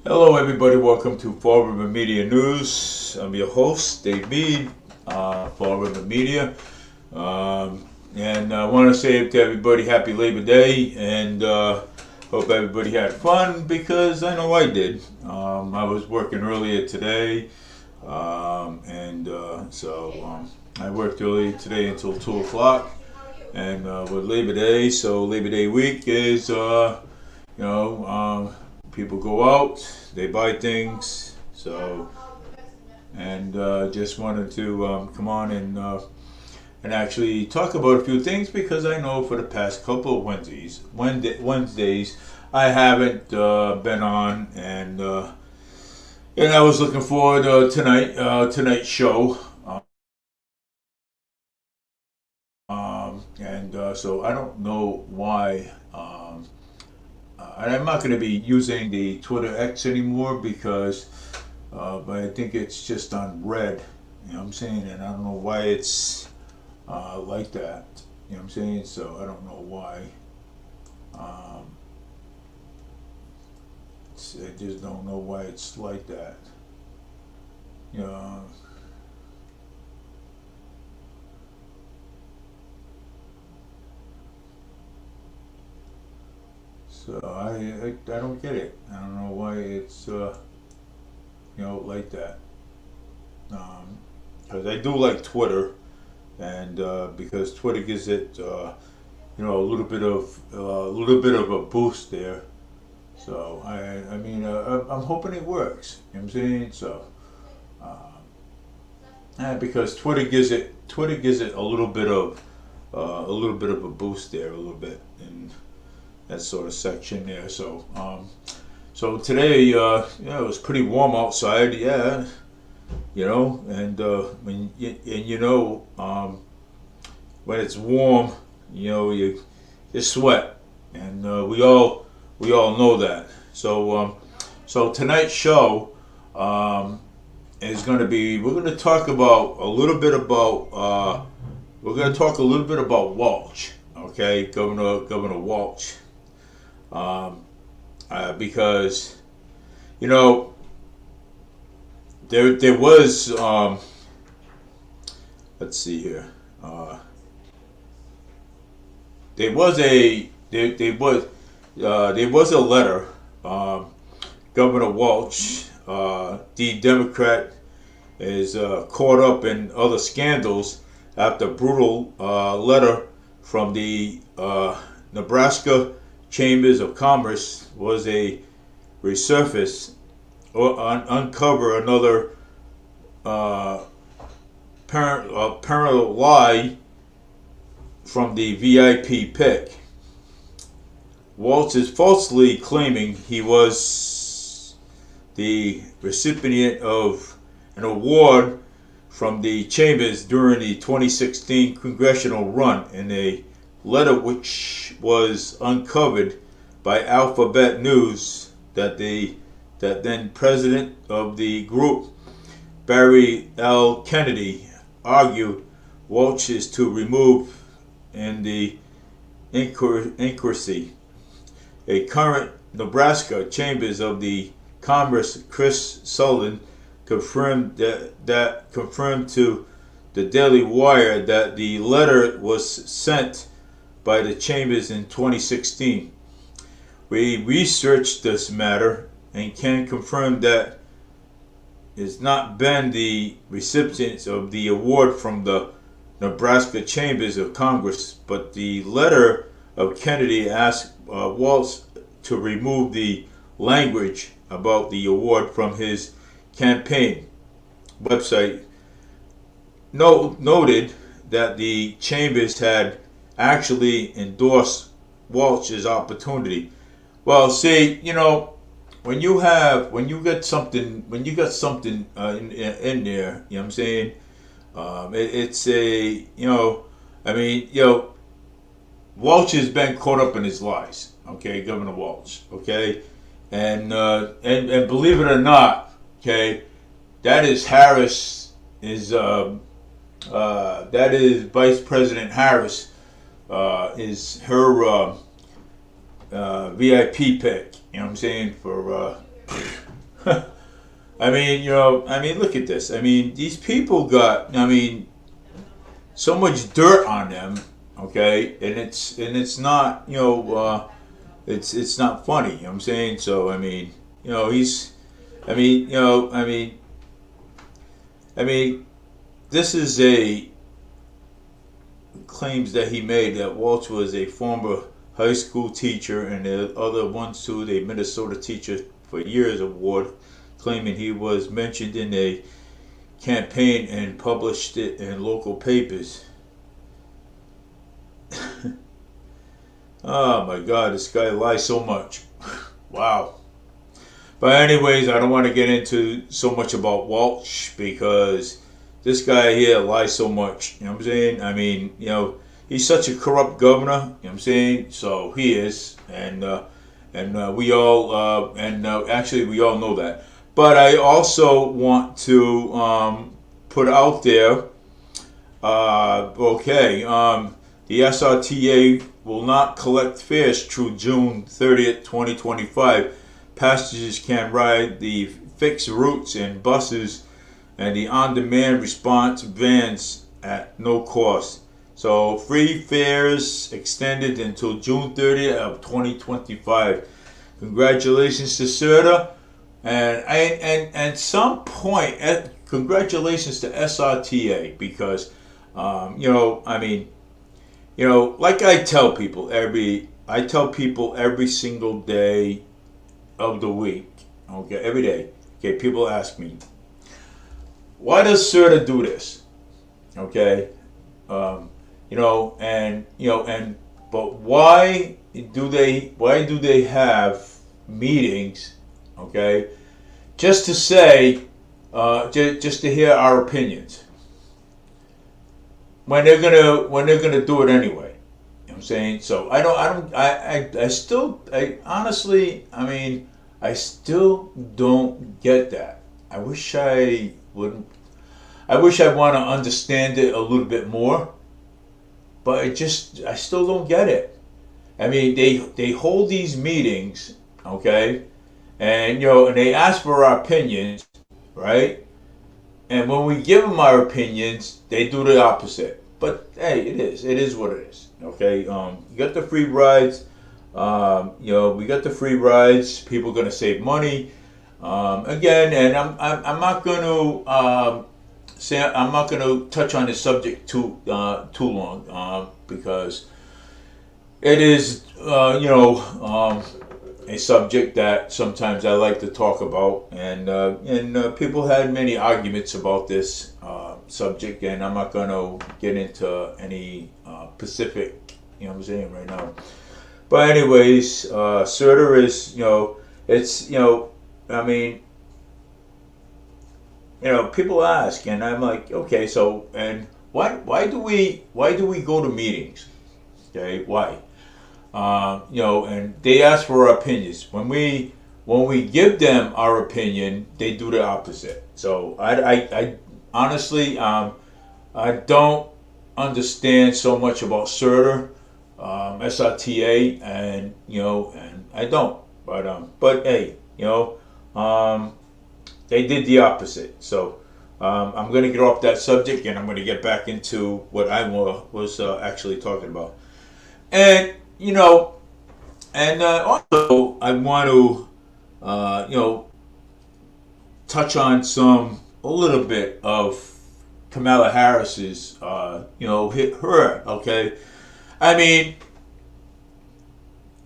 Hello, everybody. Welcome to Fall River Media News. I'm your host, Dave Mead, Fall River Media. And I want to say to everybody happy Labor Day and hope everybody had fun because I know I did. I was working earlier today, so I worked earlier today until 2 o'clock. And with Labor Day, so Labor Day week is, people go out, they buy things. So, and just wanted to come on and actually talk about a few things because I know for the past couple of Wednesdays, I haven't been on, and I was looking forward to tonight's show. So I don't know why. And I'm not going to be using the Twitter X anymore because, but I think it's just on red. You know what I'm saying? And I don't know why it's like that. You know what I'm saying? So I don't know why. Um, I just don't know why it's like that. You know. So I don't get it. I don't know why it's like that. Because I do like Twitter, and because Twitter gives it a little bit of a boost there. So I'm hoping it works. You know what I'm saying? So because Twitter gives it a little bit of a boost there, a little bit, and that sort of section there. So today, it was pretty warm outside. Yeah, and when it's warm, you sweat, and we all know that. So tonight's show is going to be. We're going to talk about a little bit about. We're going to talk a little bit about Walsh. Okay, Governor Walsh. Because there was let's see here, there was a letter. Governor Walsh, the Democrat, is caught up in other scandals after a brutal letter from the Nebraska Chambers of Commerce was a resurface or uncover another parental lie from the VIP pick. Walsh is falsely claiming he was the recipient of an award from the Chambers during the 2016 congressional run in a letter which was uncovered by Alphabet News that then president of the group, Barry L. Kennedy, argued Walsh is to remove in the inquiry. A current Nebraska Chambers of the Commerce, Chris Sullivan, confirmed to the Daily Wire that the letter was sent by the Chambers in 2016. We researched this matter and can confirm that it's not been the recipients of the award from the Nebraska Chambers of Congress, but the letter of Kennedy asked Walsh to remove the language about the award from his campaign website. Noted that the Chambers had actually endorsed Walsh's opportunity. Well, see, when you got something in there, you know what I'm saying? It's a, Walsh has been caught up in his lies. Okay, Governor Walsh. Okay, and believe it or not, okay, that is Harris is that is Vice President Harris is her VIP pick. You know what I'm saying? I mean, look at this. I mean, these people got, so much dirt on them, okay, and it's not, it's not funny. You know what I'm saying? So I mean, he's, I mean, this is a claims that he made that Walsh was a former high school teacher, and the other ones too, the Minnesota Teacher for Years Award, claiming he was mentioned in a campaign and published it in local papers. Oh my God, this guy lies so much. Wow. But anyways, I don't want to get into so much about Walsh because this guy here lies so much. You know what I'm saying? I mean, he's such a corrupt governor. You know what I'm saying? So he is, and we all actually we all know that. But I also want to put out there, the SRTA will not collect fares through June 30th, 2025. Passengers can ride the fixed routes and buses and the on-demand response vans at no cost. So free fares extended until June 30th of 2025. Congratulations to CERTA, and some point, congratulations to SRTA because, like I tell people every single day of the week, okay, every day, okay, people ask me, why does CERTA do this? Okay, but why do they have meetings? Okay, just to say, just to hear our opinions when they're gonna do it anyway. You know what I'm saying? So I still don't get that. I wish I want to understand it a little bit more, but I still don't get it. I mean, they hold these meetings, okay, and they ask for our opinions, right? And when we give them our opinions, they do the opposite. But hey, it is what it is. Okay, you got the free rides. We got the free rides. People are gonna save money. Again, and I'm not going to I'm not going to touch on this subject too long because it is a subject that sometimes I like to talk about, and people had many arguments about this subject, and I'm not going to get into any specific, what I'm saying right now. But anyways, CERTA is, it's, people ask, and I'm like, okay, so, and why do we go to meetings? Okay, why? And they ask for our opinions. When we give them our opinion, they do the opposite. So I honestly, I don't understand so much about CERTA, SRTA, and I don't. But hey, they did the opposite. So I'm going to get off that subject, and I'm going to get back into what I was actually talking about. And also I want to touch on a little bit of Kamala Harris's hit her. Okay, I mean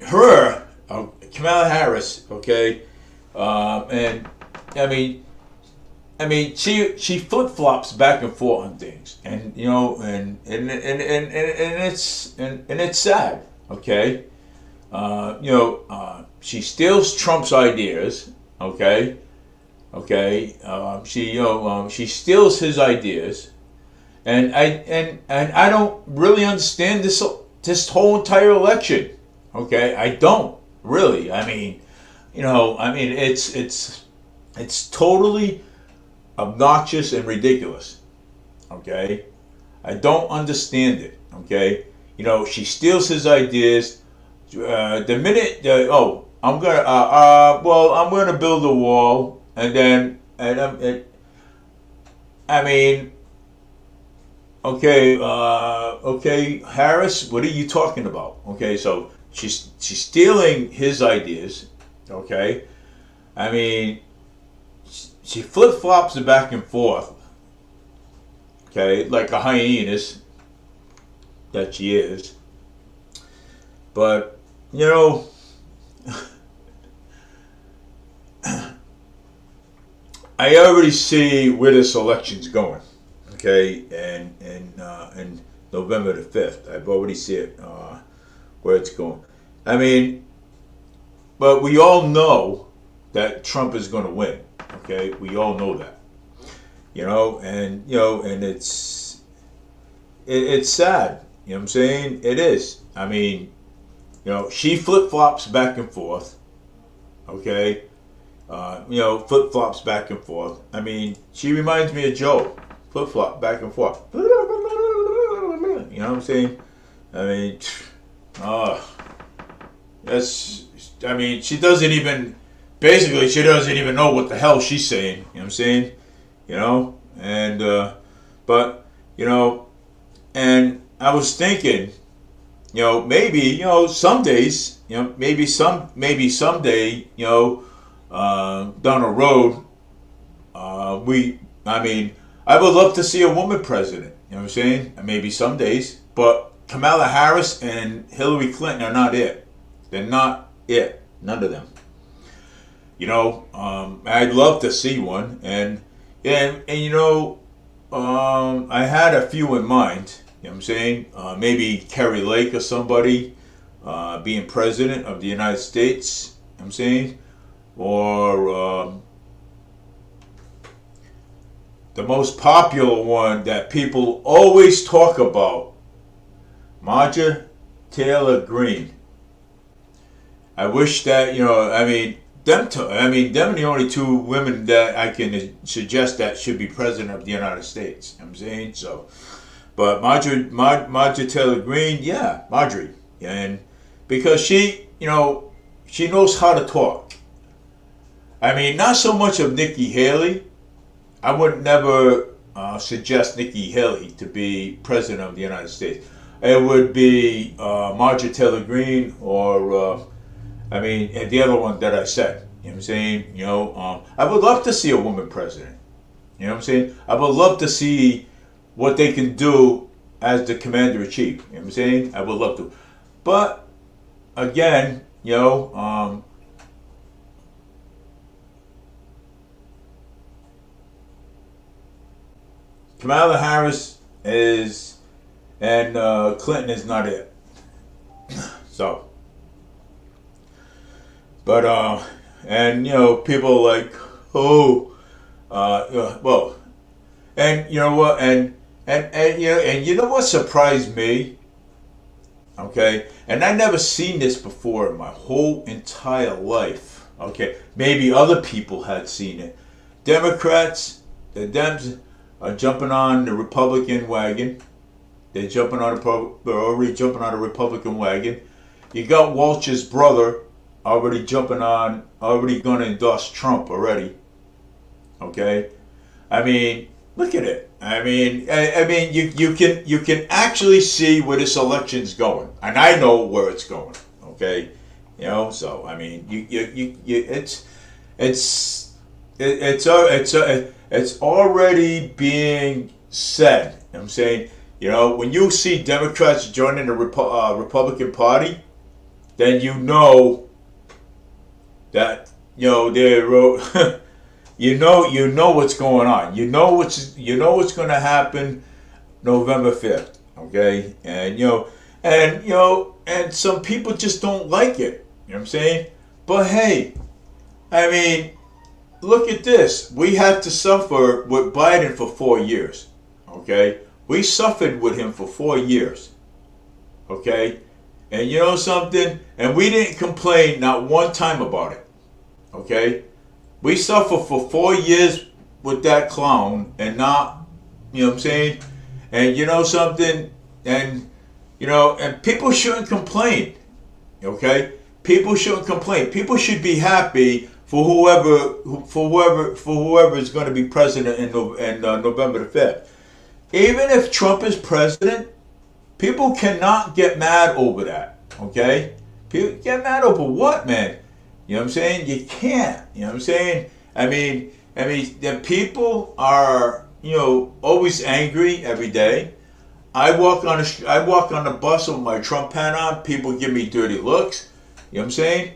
her Kamala Harris. Okay, and I mean, she flip flops back and forth on things, and it's sad. Okay, she steals Trump's ideas. Okay, she steals his ideas, and I don't really understand this whole entire election. Okay, I don't really. I mean, it's totally obnoxious and ridiculous. Okay, I don't understand it. Okay, she steals his ideas. The minute I'm gonna build a wall, and then, I mean, okay, okay, Harris, what are you talking about? Okay, so she's stealing his ideas. Okay, I mean, she flip flops back and forth. Okay, like a hyenas that she is. But you know, I already see where this election's going. Okay, and November the 5th, I've already see it where it's going. I mean, but we all know that Trump is going to win. Okay, we all know that. And it's sad. You know what I'm saying? It is. I mean, she flip flops back and forth. Okay, flip flops back and forth. I mean, she reminds me of Joe. Flip flop back and forth. You know what I'm saying? I mean, I mean, she doesn't even. Basically, she doesn't even know what the hell she's saying. You know what I'm saying? But and I was thinking, maybe, some days, maybe someday, down the road, I would love to see a woman president. You know what I'm saying? Maybe some days, but Kamala Harris and Hillary Clinton are not it. They're not it. None of them. I'd love to see one, and I had a few in mind. You know what I'm saying? Maybe Kerry Lake or somebody being president of the United States. You know what I'm saying? Or the most popular one that people always talk about, Marjorie Taylor Greene. I wish that, them are the only two women that I can suggest that should be president of the United States. You know what I'm saying? So, but Marjorie Taylor Greene, yeah, Marjorie. And because she knows how to talk. I mean, not so much of Nikki Haley. I would never suggest Nikki Haley to be president of the United States. It would be Marjorie Taylor Greene or, and the other one that I said. You know what I'm saying? I would love to see a woman president. You know what I'm saying? I would love to see what they can do as the commander-in-chief. You know what I'm saying? I would love to. But, again, Kamala Harris is, and Clinton is not it. So, but and people are like, well, and you know what, and you know what surprised me? Okay, and I never seen this before in my whole entire life. Okay, maybe other people had seen it. Democrats, the Dems are jumping on the Republican wagon. They're already jumping on the Republican wagon. You got Walsh's brother already going to endorse Trump already. Okay, I mean, look at it. I mean, you can actually see where this election's going, and I know where it's going. Okay, so I mean, it's already being said. You know what I'm saying? When you see Democrats joining the Republican Party, then you know that they're you know what's going on. You know what's going to happen November 5th. Okay, and some people just don't like it. You know what I'm saying? But hey, I mean, look at this. We had to suffer with Biden for 4 years. Okay, we suffered with him for 4 years. Okay, and you know something? And we didn't complain not one time about it. Okay, we suffered for 4 years with that clown, and not, you know what I'm saying? And you know something? And and people shouldn't complain. Okay, people shouldn't complain. People should be happy for whoever is going to be president in November the 5th. Even if Trump is president, people cannot get mad over that. Okay, people get mad over what, man? You know what I'm saying? You can't. You know what I'm saying? The people are, always angry every day. I walk on the bus with my Trump hat on. People give me dirty looks. You know what I'm saying?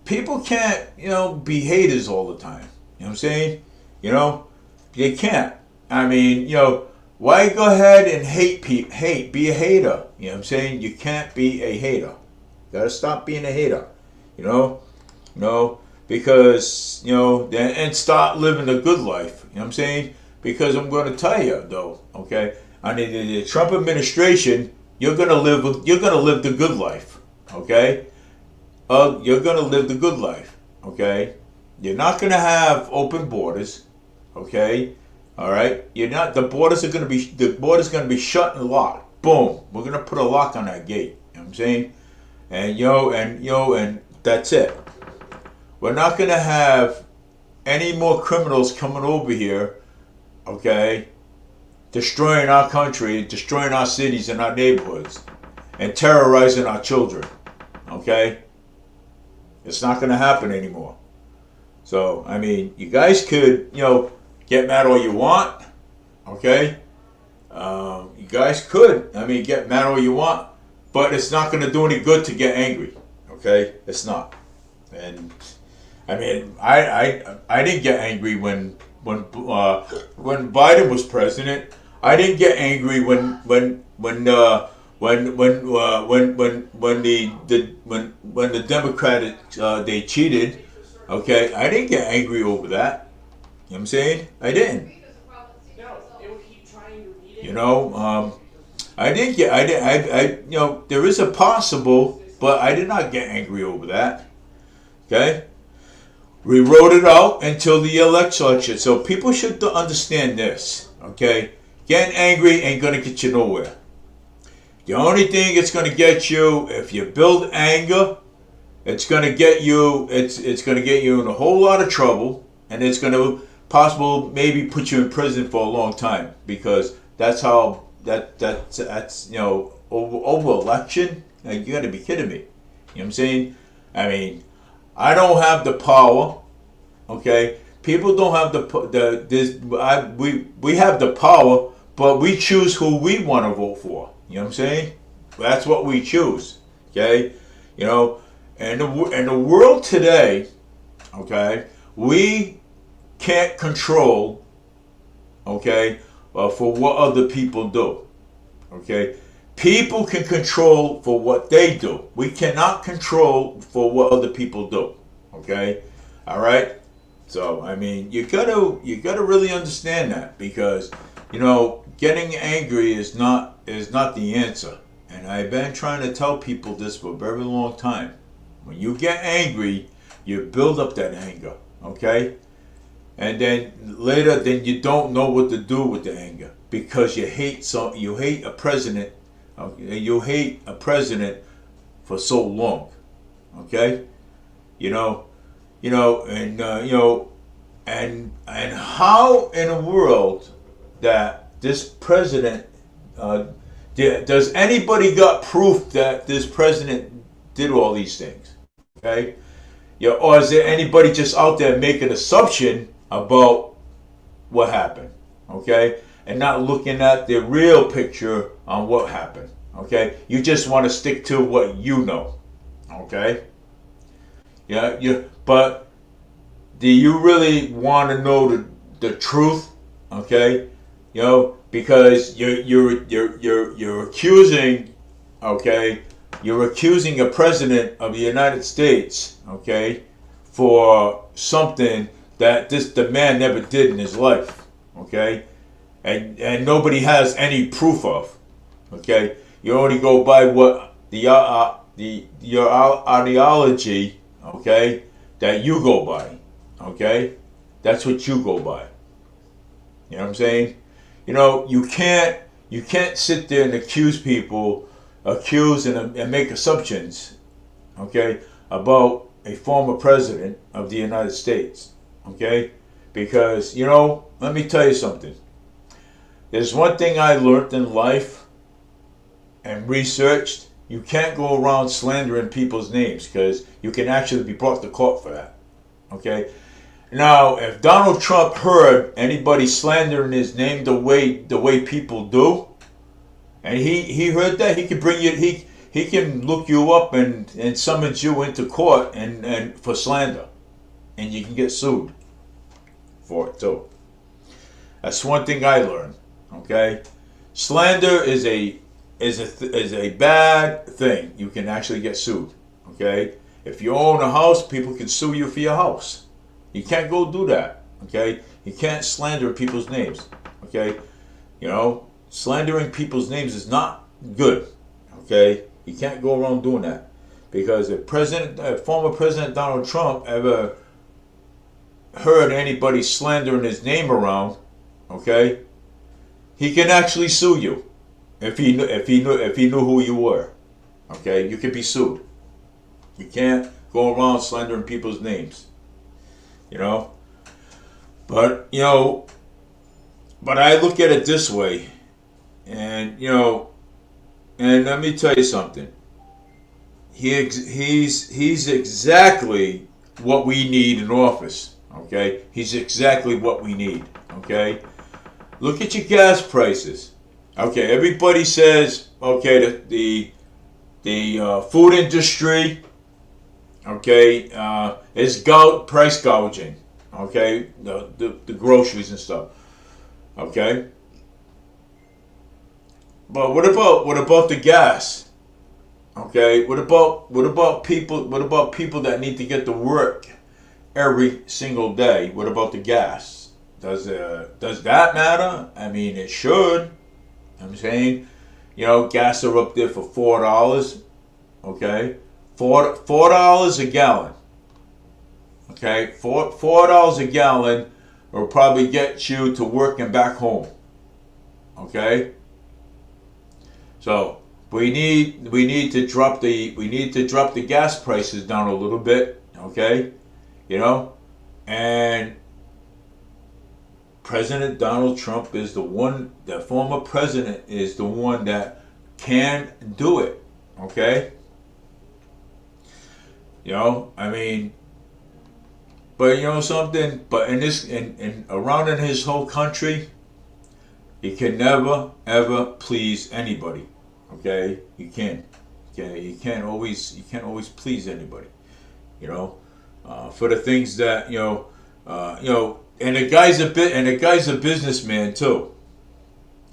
People can't, be haters all the time. You know what I'm saying? They can't. Why go ahead and hate? Be a hater. You know what I'm saying? You can't be a hater. You gotta stop being a hater. Because, and start living a good life. You know what I'm saying? Because I'm going to tell you, though, okay? Under the Trump administration, you're gonna live the good life, okay? You're gonna live the good life, okay? You're not gonna have open borders, okay? All right, the border's gonna be shut and locked. Boom, we're gonna put a lock on that gate. You know what I'm saying? And that's it. We're not gonna have any more criminals coming over here, okay? Destroying our country, destroying our cities and our neighborhoods, and terrorizing our children, okay? It's not gonna happen anymore. So, you guys could, get mad all you want, okay? You guys could, get mad all you want, but it's not going to do any good to get angry, okay? It's not. And I didn't get angry when Biden was president. I didn't get angry when the Democrats they cheated, okay? I didn't get angry over that. You know what I'm saying? I didn't. There is a possible, but I did not get angry over that. Okay? We wrote it out until the election. So people should understand this. Okay? Getting angry ain't going to get you nowhere. The only thing it's going to get you, if you build anger, it's going to get you, it's going to get you in a whole lot of trouble, and it's going to maybe put you in prison for a long time, because that's how that's over election. Like, you got to be kidding me. You know what I'm saying? I don't have the power. Okay, people don't have we have the power, but we choose who we want to vote for. You know what I'm saying? That's what we choose. Okay, and the world today. Okay, we can't control, okay, for what other people do, okay? People can control for what they do. We cannot control for what other people do, okay? All right? So, you gotta really understand that, because, getting angry is not the answer. And I've been trying to tell people this for a very long time. When you get angry, you build up that anger, okay? And then later, you don't know what to do with the anger, because you hate a president. You hate a president for so long, okay? And how in the world that this president does anybody got proof that this president did all these things, okay? Or is there anybody just out there making an assumption about what happened, okay? And not looking at the real picture on what happened, okay? You just want to stick to what you know, okay? But do you really want to know the truth, okay? Because you're accusing, okay? You're accusing a president of the United States, okay, for something that the man never did in his life, okay, and nobody has any proof of, okay. You only go by what your ideology, okay, that you go by, okay. That's what you go by. You know what I'm saying? You can't sit there and accuse and make assumptions, okay, about a former president of the United States. Okay? Because, you know, let me tell you something. There's one thing I learned in life and researched. You can't go around slandering people's names because you can actually be brought to court for that. Okay? Now, if Donald Trump heard anybody slandering his name the way people do, and he heard that, he could bring you, he can look you up and summons you into court and for slander. And you can get sued for it too. That's one thing I learned. Okay? Slander is a bad thing. You can actually get sued. Okay? If you own a house, people can sue you for your house. You can't go do that. Okay? You can't slander people's names. Okay? You know, slandering people's names is not good. Okay? You can't go around doing that. Because if former President Donald Trump ever heard anybody slandering his name around, okay, he can actually sue you if he knew who you were. Okay, you could be sued. You can't go around slandering people's names. You know, but I look at it this way, and and let me tell you something. He's exactly what we need in office. Okay, he's exactly what we need. Okay, look at your gas prices. Okay, everybody says the food industry, okay, is price gouging. Okay, the groceries and stuff. Okay, but what about the gas? Okay, what about people that need to get to work every single day? What about the gas? Does that matter? I mean, it should. I'm saying, gas are up there for $4. Okay, $4 a gallon. Okay, $4 a gallon will probably get you to work and back home. Okay, so we need to drop the gas prices down a little bit. Okay, and President Donald Trump is the former president is the one that can do it. Okay, I mean, but something. But around in his whole country, he can never ever please anybody. Okay, you can't. Okay, you can't always please anybody. For the things that and the guy's a businessman too.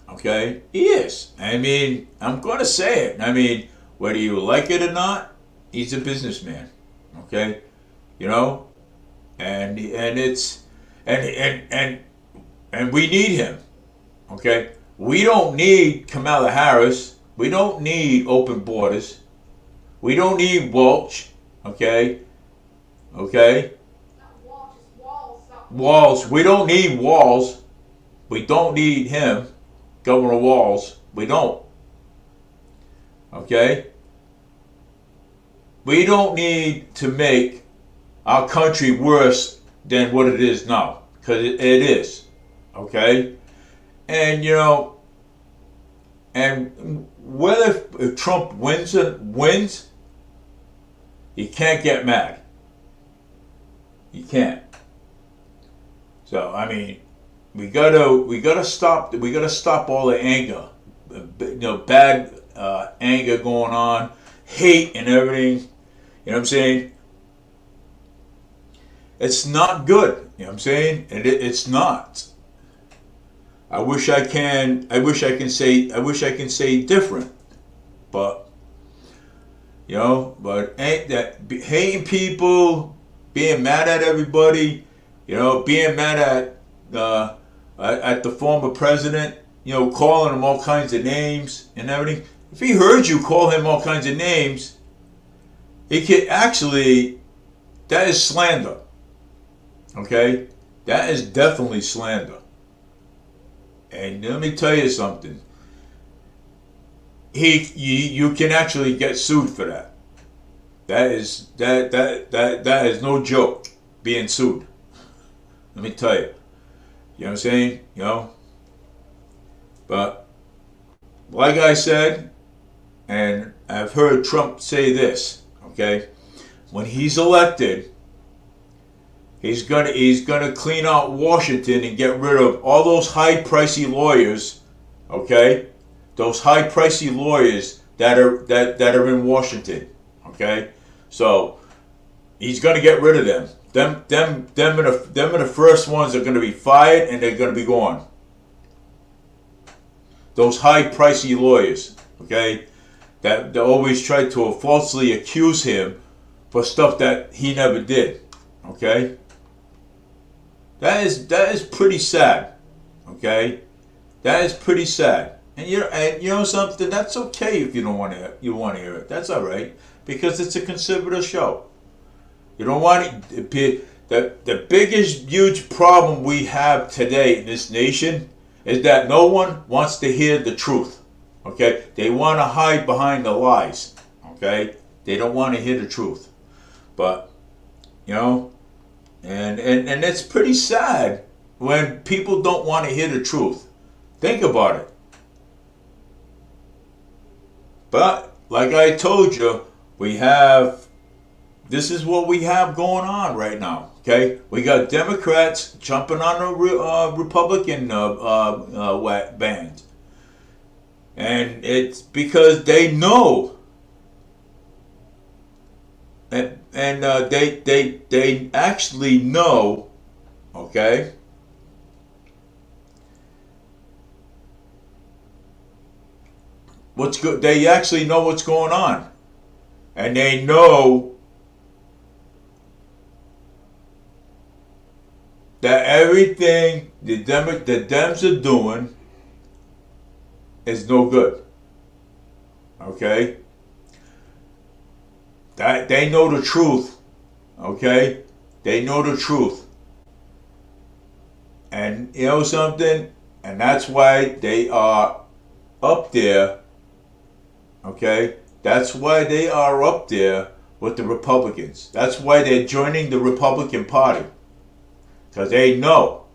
Okay, he is. I mean, I'm gonna say it. I mean, whether you like it or not, he's a businessman. Okay, and it's and we need him. Okay, we don't need Kamala Harris. We don't need open borders. We don't need Walsh. Okay. Walls. We don't need Walls. We don't need him, Governor Walls. We don't. Okay? We don't need to make our country worse than what it is now. Because it is. Okay? And, and whether if Trump wins, he can't get mad. He can't. So I mean, we gotta stop all the anger, bad anger going on, hate and everything. You know what I'm saying? It's not good. You know what I'm saying? And it's not. I wish I can say different, but ain't that hating people, being mad at everybody, being mad at the former president, calling him all kinds of names and everything. If he heard you call him all kinds of names, he could actually, that is slander. Okay, that is definitely slander. And let me tell you something. You can actually get sued for that. that is no joke being sued. Let me tell you. You know what I'm saying? You know? But like I said, and I've heard Trump say this, okay? When he's elected, he's gonna clean out Washington and get rid of all those high pricey lawyers, okay? Those high pricey lawyers that are in Washington, okay? So he's gonna get rid of them. Them are the first ones that are gonna be fired and they're gonna be gone. Those high pricey lawyers, okay? That they always try to falsely accuse him for stuff that he never did, okay? That is pretty sad, okay? That is pretty sad. And you know something, that's okay if you want to hear it. That's all right, because it's a conservative show. You don't want it. The biggest huge problem we have today in this nation is that no one wants to hear the truth. Okay? They want to hide behind the lies. Okay? They don't want to hear the truth. But, you know, and it's pretty sad when people don't want to hear the truth. Think about it. But, like I told you, this is what we have going on right now. Okay? We got Democrats jumping on the Republican band. And it's because they know. And they actually know, okay? What's good? They actually know what's going on, and they know that everything the Dems are doing is no good. Okay? That they know the truth. Okay? They know the truth. And you know something? And that's why they are up there. Okay? That's why they are up there with the Republicans. That's why they're joining the Republican Party. Because they know.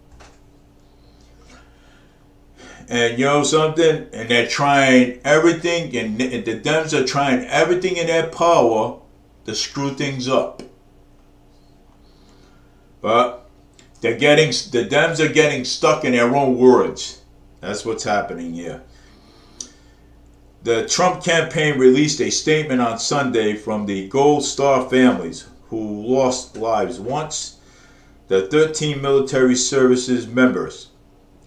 And you know something? And they're trying everything, and the Dems are trying everything in their power to screw things up. But the Dems are getting stuck in their own words. That's what's happening here. The Trump campaign released a statement on Sunday from the Gold Star families who lost lives once. The 13 military services members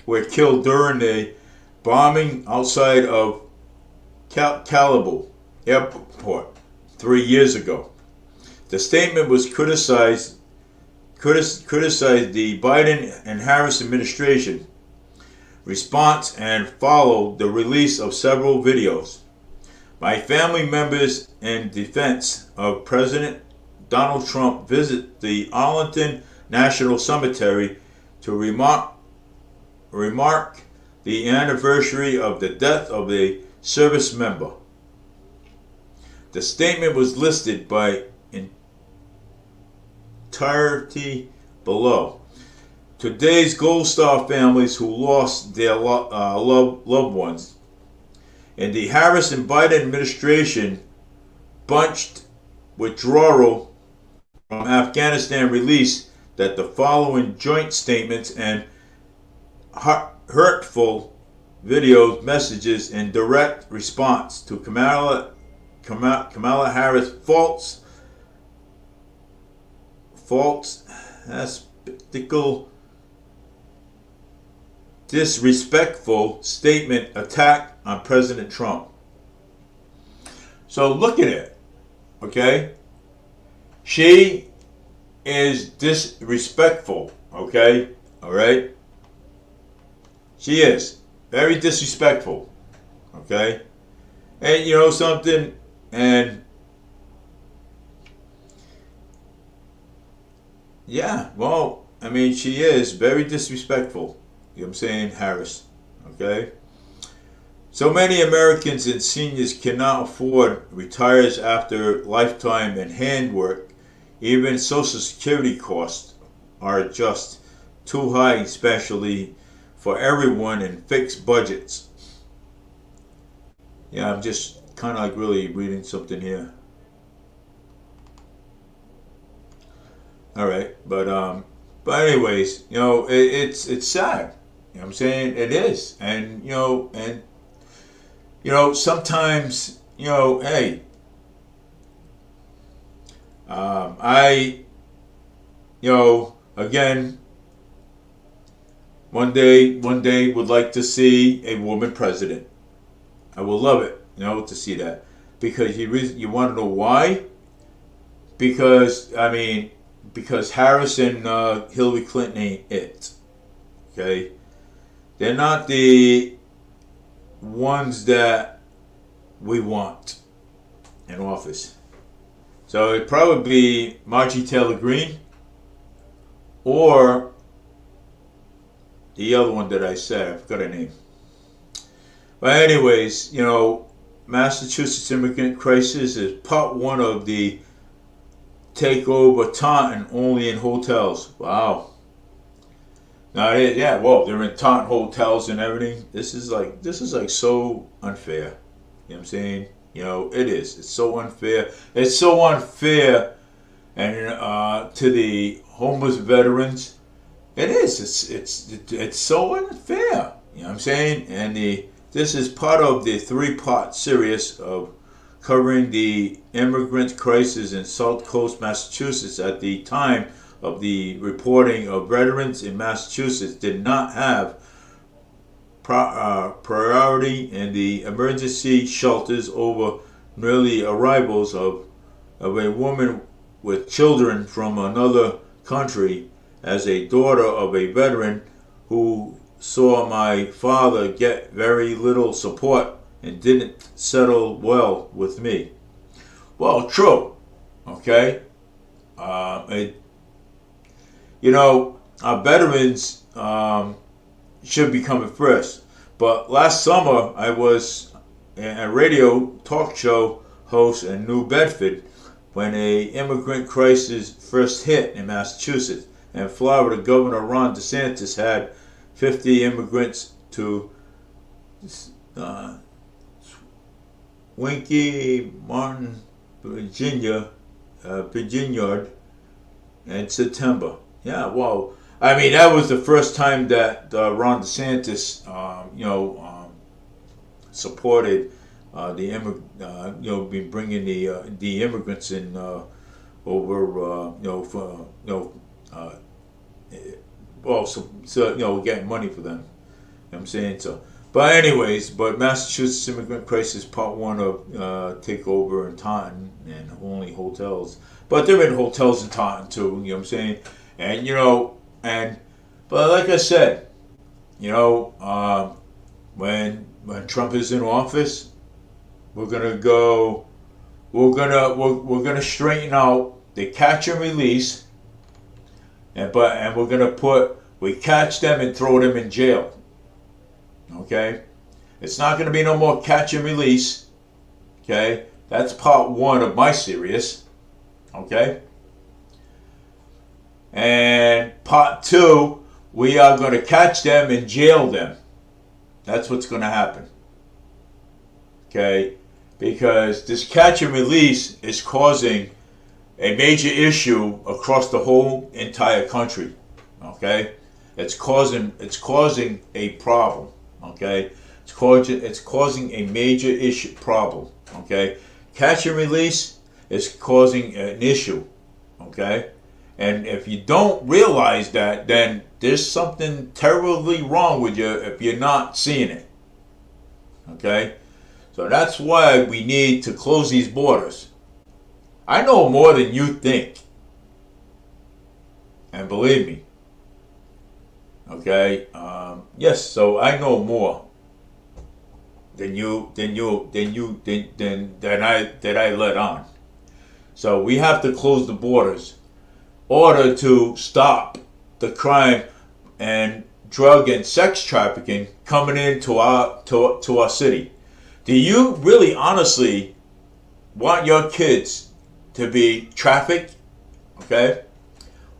were killed during a bombing outside of Kabul airport 3 years ago. The statement was criticized the Biden and Harris administration response and followed the release of several videos. My family members in defense of President Donald Trump visit the Arlington National Cemetery to remark the anniversary of the death of a service member. The statement was listed by entirety below. Today's Gold Star families who lost their loved ones in the Harris and Biden administration bunched withdrawal from Afghanistan released that the following joint statements and hurtful videos, messages in direct response to Kamala Harris' disrespectful statement attack on President Trump. So look at it, okay? She is disrespectful, okay? All right? She is very disrespectful, okay? And you know something? And yeah, well, I mean, she is very disrespectful. You know what I'm saying? Harris, okay? So many Americans and seniors cannot afford retires after lifetime and handwork. Even Social Security costs are just too high, especially for everyone in fixed budgets. Yeah, I'm just kind of like really reading something here. All right, but anyways, it's sad. You know what I'm saying? It is, and sometimes hey, I again one day would like to see a woman president. I will love it, to see that, because you want to know why? Because because Harris and Hillary Clinton ain't it. Okay, they're not the ones that we want in office. So it'd probably be Margie Taylor Greene or the other one that I said. I forgot her name. But anyways, Massachusetts immigrant crisis is part one of the takeover Taunton only in hotels. Wow. Now they're in Taunton hotels and everything. This is like so unfair. You know what I'm saying? It is. It's so unfair. It's so unfair, and to the homeless veterans, it is. It's so unfair. You know what I'm saying? And this is part of the three-part series of covering the immigrant crisis in South Coast, Massachusetts. At the time of the reporting, of veterans in Massachusetts did not have priority in the emergency shelters over nearly arrivals of a woman with children from another country. As a daughter of a veteran who saw my father get very little support and didn't settle well with me. Well, true. Okay. Our veterans should be coming first. But last summer, I was a radio talk show host in New Bedford when a immigrant crisis first hit in Massachusetts. And Florida Governor Ron DeSantis had 50 immigrants to Winky Martin, Virginia in September. Yeah, well, that was the first time that Ron DeSantis, supported been bringing the immigrants in over, getting money for them. You know what I'm saying? So, but anyways, Massachusetts immigrant crisis part one of takeover in Taunton and only hotels. But they're in hotels in Taunton too. You know what I'm saying? And but like I said, when Trump is in office, we're gonna straighten out the catch and release. And we catch them and throw them in jail. Okay? It's not going to be no more catch and release. Okay? That's part one of my series. Okay? And part two, we are going to catch them and jail them. That's what's going to happen. Okay? Because this catch and release is causing a major issue across the whole entire country. Okay, it's causing a problem. Okay, it's causing a major issue problem. Okay, catch and release is causing an issue. Okay, and if you don't realize that, then there's something terribly wrong with you if you're not seeing it. Okay, so that's why we need to close these borders. I know more than you think. And believe me. Okay? Yes, so I know more than I let on. So we have to close the borders in order to stop the crime and drug and sex trafficking coming into to our city. Do you really honestly want your kids to be trafficked? Okay?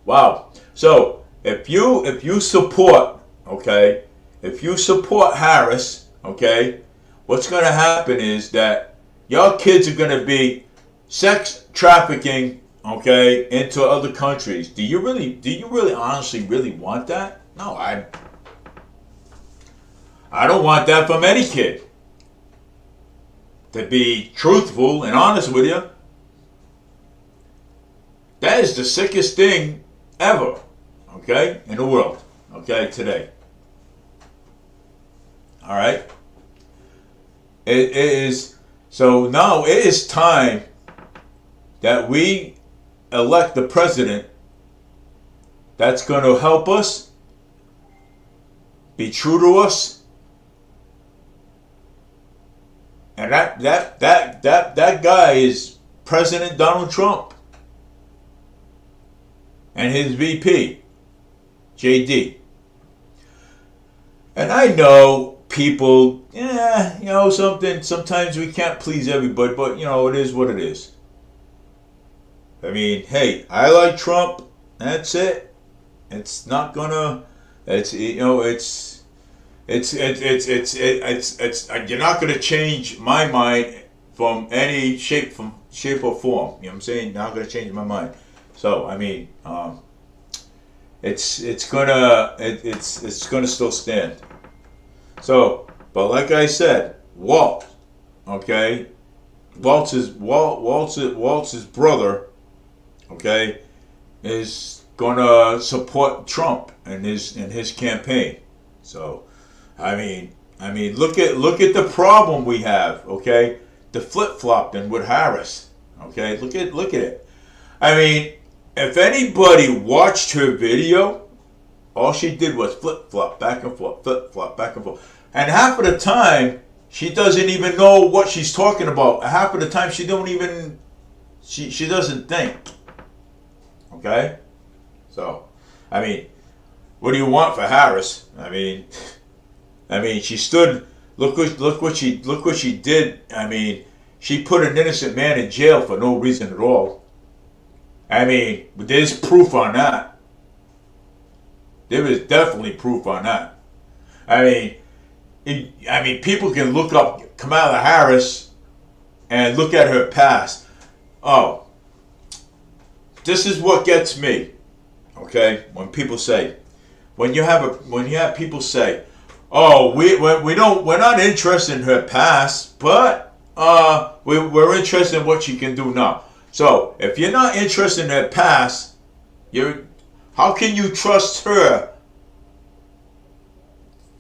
Wow. So if you support, okay, if you support Harris, okay, what's going to happen is that your kids are going to be sex trafficking, okay, into other countries. Do you really honestly really want that? No, I don't want that from any kid. To be truthful and honest with you, that is the sickest thing ever, okay, in the world, okay, today. All right? It is, so now it is time that we elect the president that's going to help us, be true to us, and that guy is President Donald Trump and his VP, JD. And I know people, sometimes we can't please everybody, but it is what it is. I mean, hey, I like Trump. That's it. It's not gonna. It's you're not gonna change my mind from any shape or form. You know what I'm saying? You're not gonna change my mind. So I mean, it's gonna still stand. So, but like I said, Walt, okay, Walt's brother, okay, is gonna support Trump in his campaign. So, I mean, look at the problem we have, okay? The flip-flopping with Harris, okay? Look at it. I mean, if anybody watched her video, all she did was flip-flop, back and forth, flip-flop, back and forth. And half of the time, she doesn't even know what she's talking about. Half of the time, she doesn't think. Okay? So, I mean, what do you want for Harris? I mean, she stood. Look what she did. I mean, she put an innocent man in jail for no reason at all. I mean, there's proof on that. There is definitely proof on that. I mean, people can look up Kamala Harris and look at her past. Oh, this is what gets me. Okay, when people say, when you have people say, oh, we're not interested in her past, but we're interested in what she can do now. So if you're not interested in her past, how can you trust her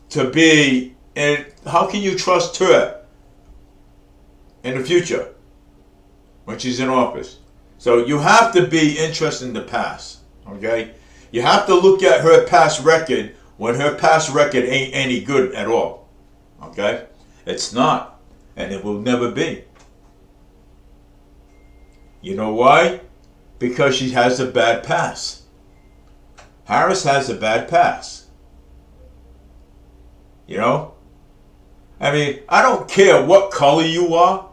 to be? And how can you trust her in the future when she's in office? So you have to be interested in the past, okay? You have to look at her past record when her past record ain't any good at all, okay? It's not, and it will never be. You know why? Because she has a bad past. Harris has a bad past. You know? I mean, I don't care what color you are.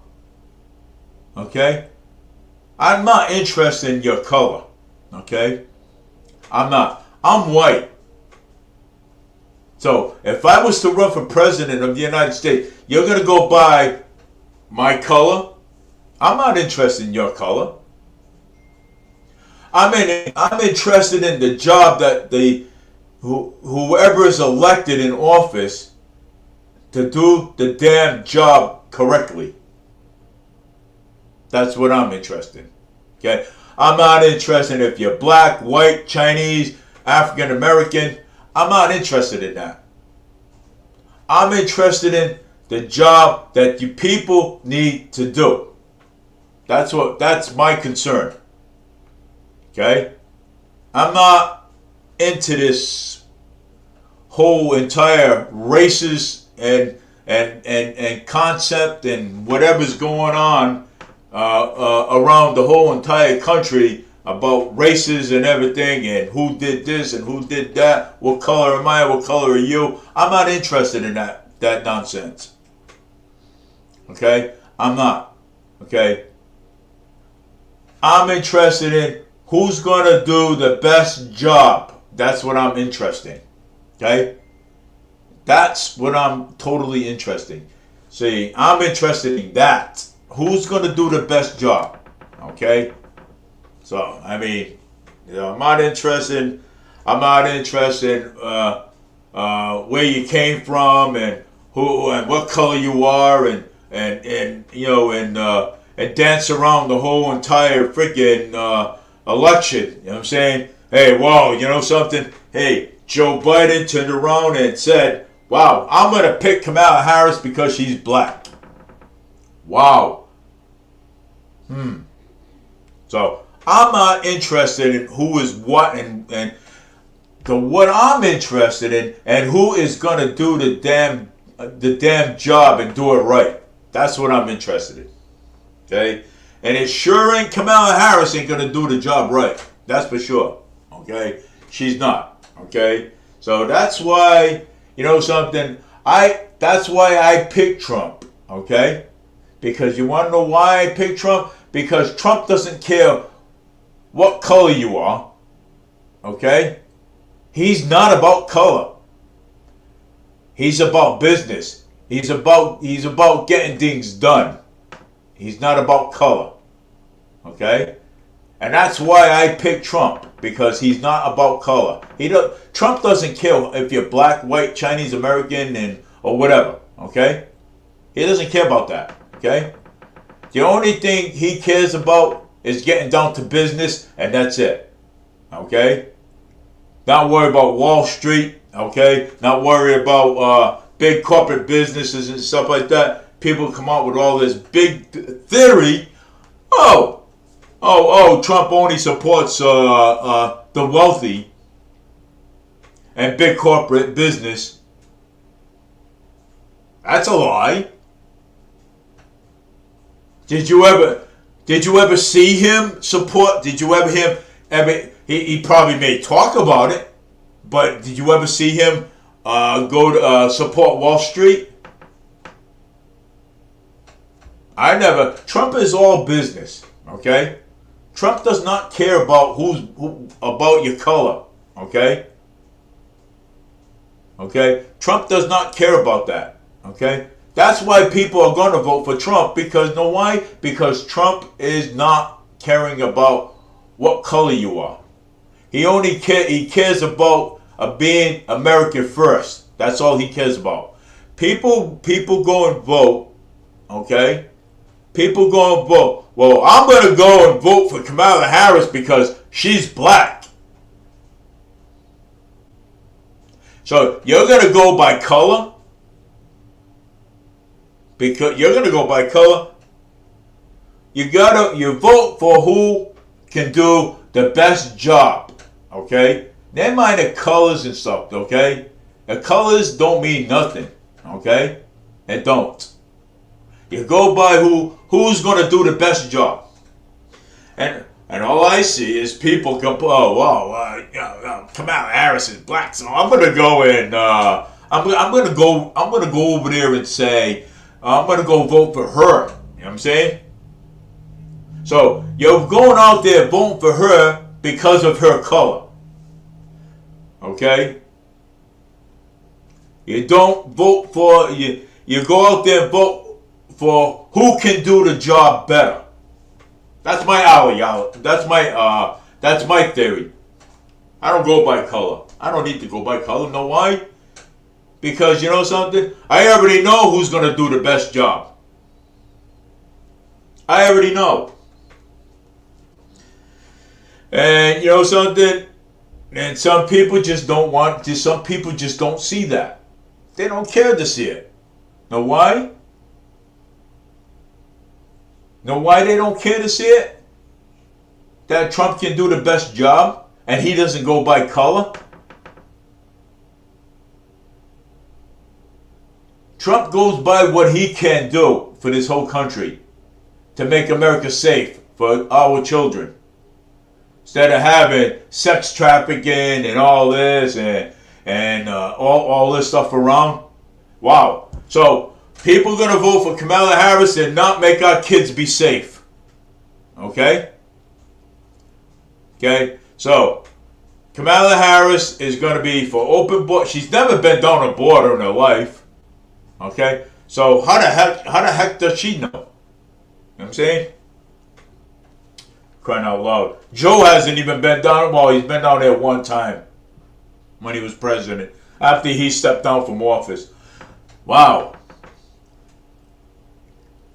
Okay? I'm not interested in your color. Okay? I'm not. I'm white. So, if I was to run for president of the United States, you're going to go by my color? I'm not interested in your color. I'm interested in the job that whoever is elected in office to do the damn job correctly. That's what I'm interested in. Okay? I'm not interested if you're black, white, Chinese, African American. I'm not interested in that. I'm interested in the job that you people need to do. That's my concern. Okay? I'm not into this whole entire racist and concept and whatever's going on around the whole entire country about races and everything, and who did this and who did that. What color am I? What color are you? I'm not interested in that nonsense. Okay, I'm not. Okay, I'm interested in who's gonna do the best job. That's what I'm interested in. Okay, that's what I'm totally interested in. See, I'm interested in that. Who's gonna do the best job? Okay. So I mean, I'm not interested. I'm not interested where you came from and who and what color you are and you know and dance around the whole entire freaking election. You know what I'm saying? Hey, whoa, you know something? Hey, Joe Biden turned around and said, "Wow, I'm gonna pick Kamala Harris because she's black." Wow. So I'm not interested in who is what and what I'm interested in and who is gonna do the damn job and do it right. That's what I'm interested in. Okay? And it sure ain't Kamala Harris ain't gonna do the job right. That's for sure. Okay? She's not. Okay? So that's why, you know something, that's why I picked Trump. Okay? Because you wanna know why I picked Trump? Because Trump doesn't care what color you are. Okay? He's not about color. He's about business. He's about getting things done. He's not about color. Okay? And that's why I picked Trump, because he's not about color. Trump doesn't care if you're black, white, Chinese, American, or whatever. Okay? He doesn't care about that. Okay? The only thing he cares about is getting down to business, and that's it. Okay? Not worry about Wall Street. Okay? Not worry about big corporate businesses and stuff like that. People come out with all this big theory. Trump only supports the wealthy and big corporate business. That's a lie. Did you ever see him support? Did you ever he probably may talk about it, but did you ever see him go to support Wall Street? I never. Trump is all business. Okay, Trump does not care about about your color. Okay. Okay, Trump does not care about that. Okay. That's why people are going to vote for Trump, because you know why? Because Trump is not caring about what color you are. He cares about being American first. That's all he cares about. People go and vote, okay? People go and vote. Well, I'm going to go and vote for Kamala Harris because she's black. So you're going to go by color? Because you're going to go by color. You vote for who can do the best job, okay? Never mind the colors and stuff, okay? The colors don't mean nothing, okay? It don't. You go by who's going to do the best job. And all I see is people go, Kamala Harris is black, so I'm going to go and I'm going to go over there and say, I'm going to go vote for her. You know what I'm saying? So you're going out there voting for her because of her color. Okay? You don't vote for, you go out there and vote for who can do the job better. That's my that's my theory. I don't go by color. I don't need to go by color. Know why? Because you know something? I already know who's going to do the best job. I already know. And you know something? And some people just some people just don't see that. They don't care to see it. Know why? Know why they don't care to see it? That Trump can do the best job and he doesn't go by color? Trump goes by what he can do for this whole country to make America safe for our children. instead of having sex trafficking and all this and all this stuff around. Wow. So people are going to vote for Kamala Harris and not make our kids be safe. Okay? Okay? So Kamala Harris is going to be for open border. She's never been down a border in her life. Okay? So how the heck does she know? You know what I'm saying? Crying out loud. Joe hasn't even been down. Well, he's been down there one time when he was president, after he stepped down from office. Wow.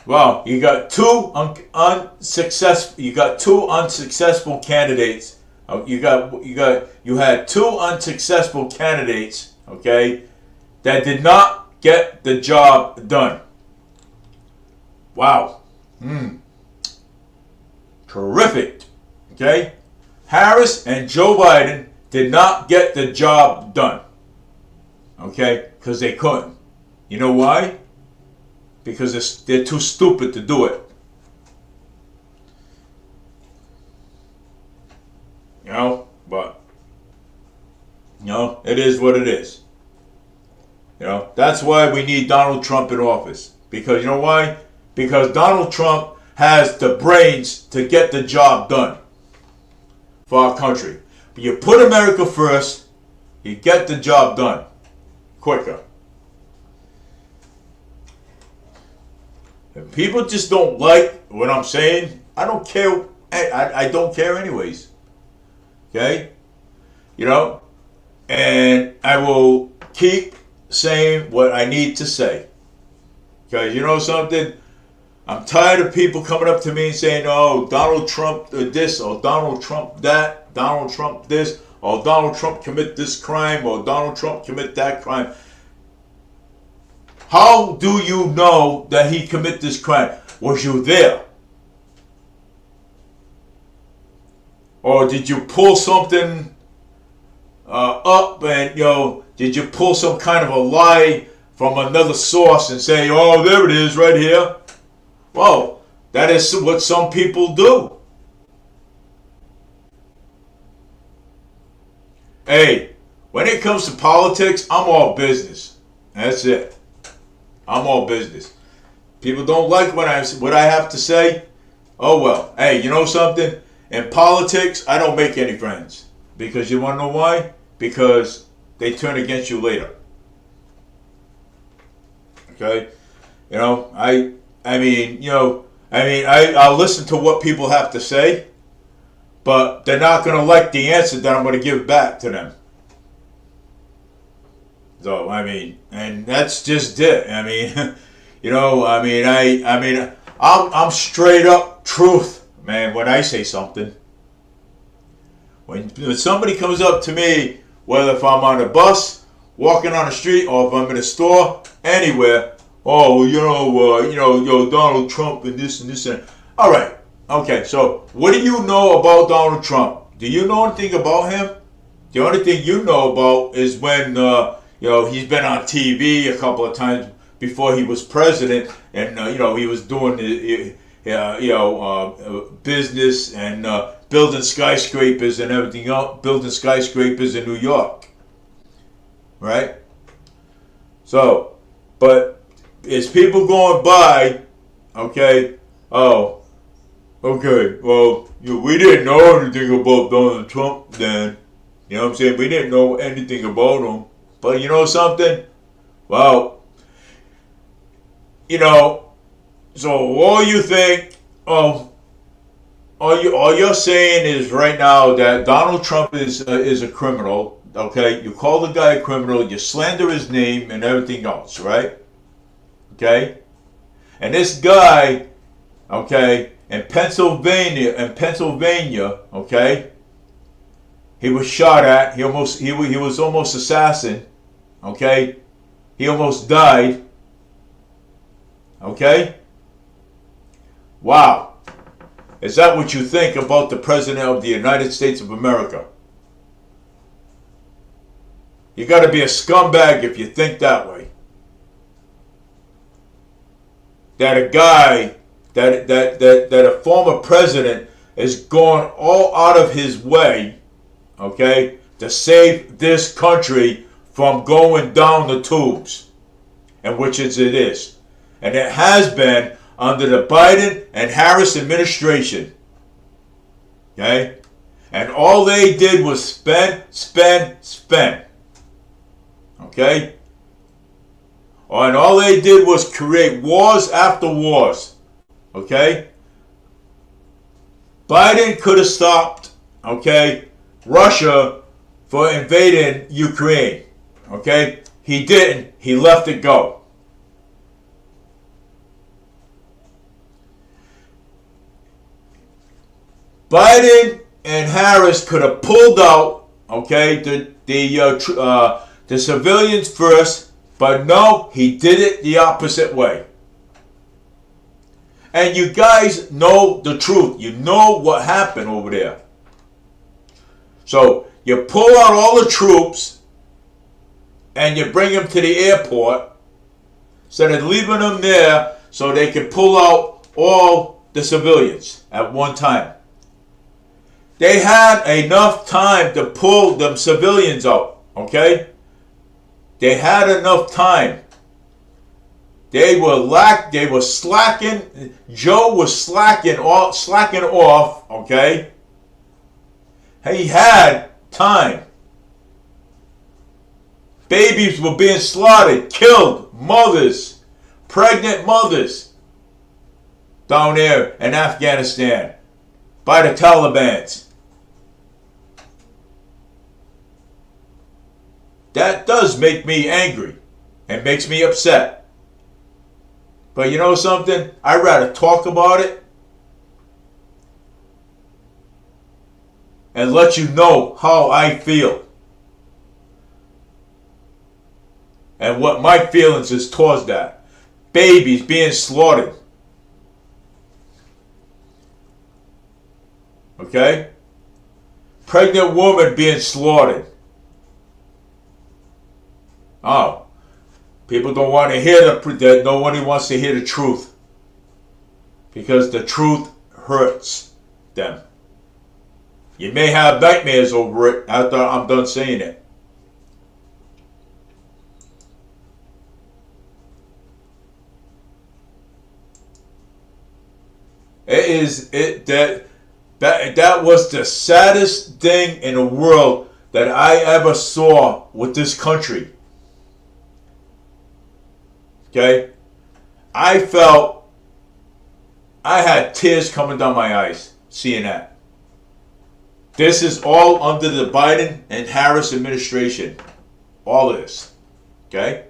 Well, you got two unsuccessful candidates. You had two unsuccessful candidates, okay, that did not get the job done. Wow. Terrific. Okay? Harris and Joe Biden did not get the job done. Okay? Because they couldn't. You know why? Because they're too stupid to do it. You know? But, you know, it is what it is. You know? That's why we need Donald Trump in office. Because, you know why? Because Donald Trump has the brains to get the job done for our country. But you put America first, you get the job done quicker. If people just don't like what I'm saying, I don't care. I don't care anyways. Okay? You know? And I will keep saying what I need to say. Because you know something? I'm tired of people coming up to me and saying, oh, Donald Trump this, or Donald Trump that, Donald Trump this, or Donald Trump commit this crime, or Donald Trump commit that crime. How do you know that he commit this crime? Was you there? Or did you pull something up and, you know, did you pull some kind of a lie from another source and say, oh, there it is right here? Well, that is what some people do. Hey, when it comes to politics, I'm all business. That's it. I'm all business. People don't like what I have to say. Oh well. Hey, you know something? In politics, I don't make any friends. Because you want to know why? Because they turn against you later. Okay? You know, I'll listen to what people have to say, but they're not going to like the answer that I'm going to give back to them. So, and that's just it. I'm straight up truth, man, when I say something. When somebody comes up to me, whether if I'm on a bus, walking on the street, or if I'm in a store, anywhere, oh, Donald Trump and this and this and... All right. Okay, so what do you know about Donald Trump? Do you know anything about him? The only thing you know about is when, he's been on TV a couple of times before he was president, and, he was doing, business and building skyscrapers and everything else, building skyscrapers in New York. Right? So, but... It's people going by, okay, oh, okay, well, we didn't know anything about Donald Trump then. You know what I'm saying? We didn't know anything about him. But you know something? Well, so all you think, all you're saying is right now that Donald Trump is a criminal, okay? You call the guy a criminal, you slander his name and everything else, right? Okay, and this guy, okay, in Pennsylvania, okay, he was shot at. He was almost assassinated. Okay, he almost died. Okay, wow, is that what you think about the President of the United States of America? You got to be a scumbag if you think that way. That a guy, that a former president is going all out of his way, okay, to save this country from going down the tubes, and which it is. And it has been under the Biden and Harris administration. Okay? And all they did was spend, spend, spend. Okay? And all they did was create wars after wars. Okay? Biden could have stopped, okay, Russia for invading Ukraine. Okay? He didn't. He let it go. Biden and Harris could have pulled out, okay, the civilians first, but no, he did it the opposite way. And you guys know the truth. You know what happened over there. So you pull out all the troops and you bring them to the airport instead of leaving them there so they can pull out all the civilians at one time. They had enough time to pull them civilians out, okay? They had enough time. They were slacking. Joe was slacking off, okay? He had time. Babies were being slaughtered, killed, mothers, pregnant mothers down there in Afghanistan by the Taliban. That does make me angry and makes me upset. But you know something? I'd rather talk about it and let you know how I feel and what my feelings is towards that. Babies being slaughtered. Okay? Pregnant woman being slaughtered. Oh, people don't want to hear that. Nobody wants to hear the truth because the truth hurts them. You may have nightmares over it after I'm done saying it. That was the saddest thing in the world that I ever saw with this country. Okay? I had tears coming down my eyes seeing that. This is all under the Biden and Harris administration. All of this. Okay?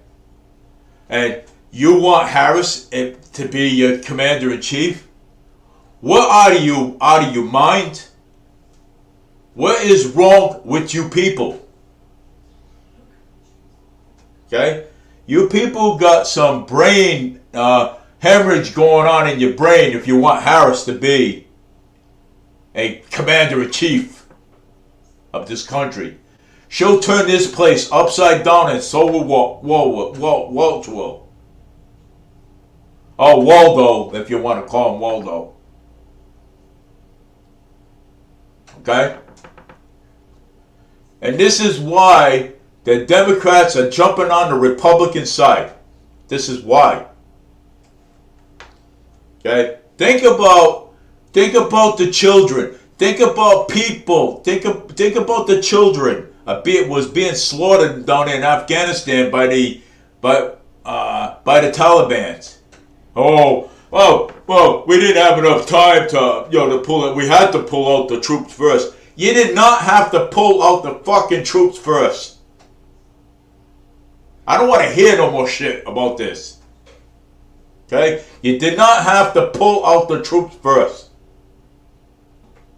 And you want Harris to be your commander-in-chief? What are you out of your mind? What is wrong with you people? Okay? You people got some brain hemorrhage going on in your brain if you want Harris to be a commander-in-chief of this country. She'll turn this place upside down and so will Waldo. Oh, Waldo, if you want to call him Waldo. Okay? And this is why the Democrats are jumping on the Republican side. This is why. Okay? Think about the children. Think about people. Think about the children. Was being slaughtered down there in Afghanistan by the Taliban. Well, we didn't have enough time to pull it. We had to pull out the troops first. You did not have to pull out the fucking troops first. I don't want to hear no more shit about this. Okay? You did not have to pull out the troops first.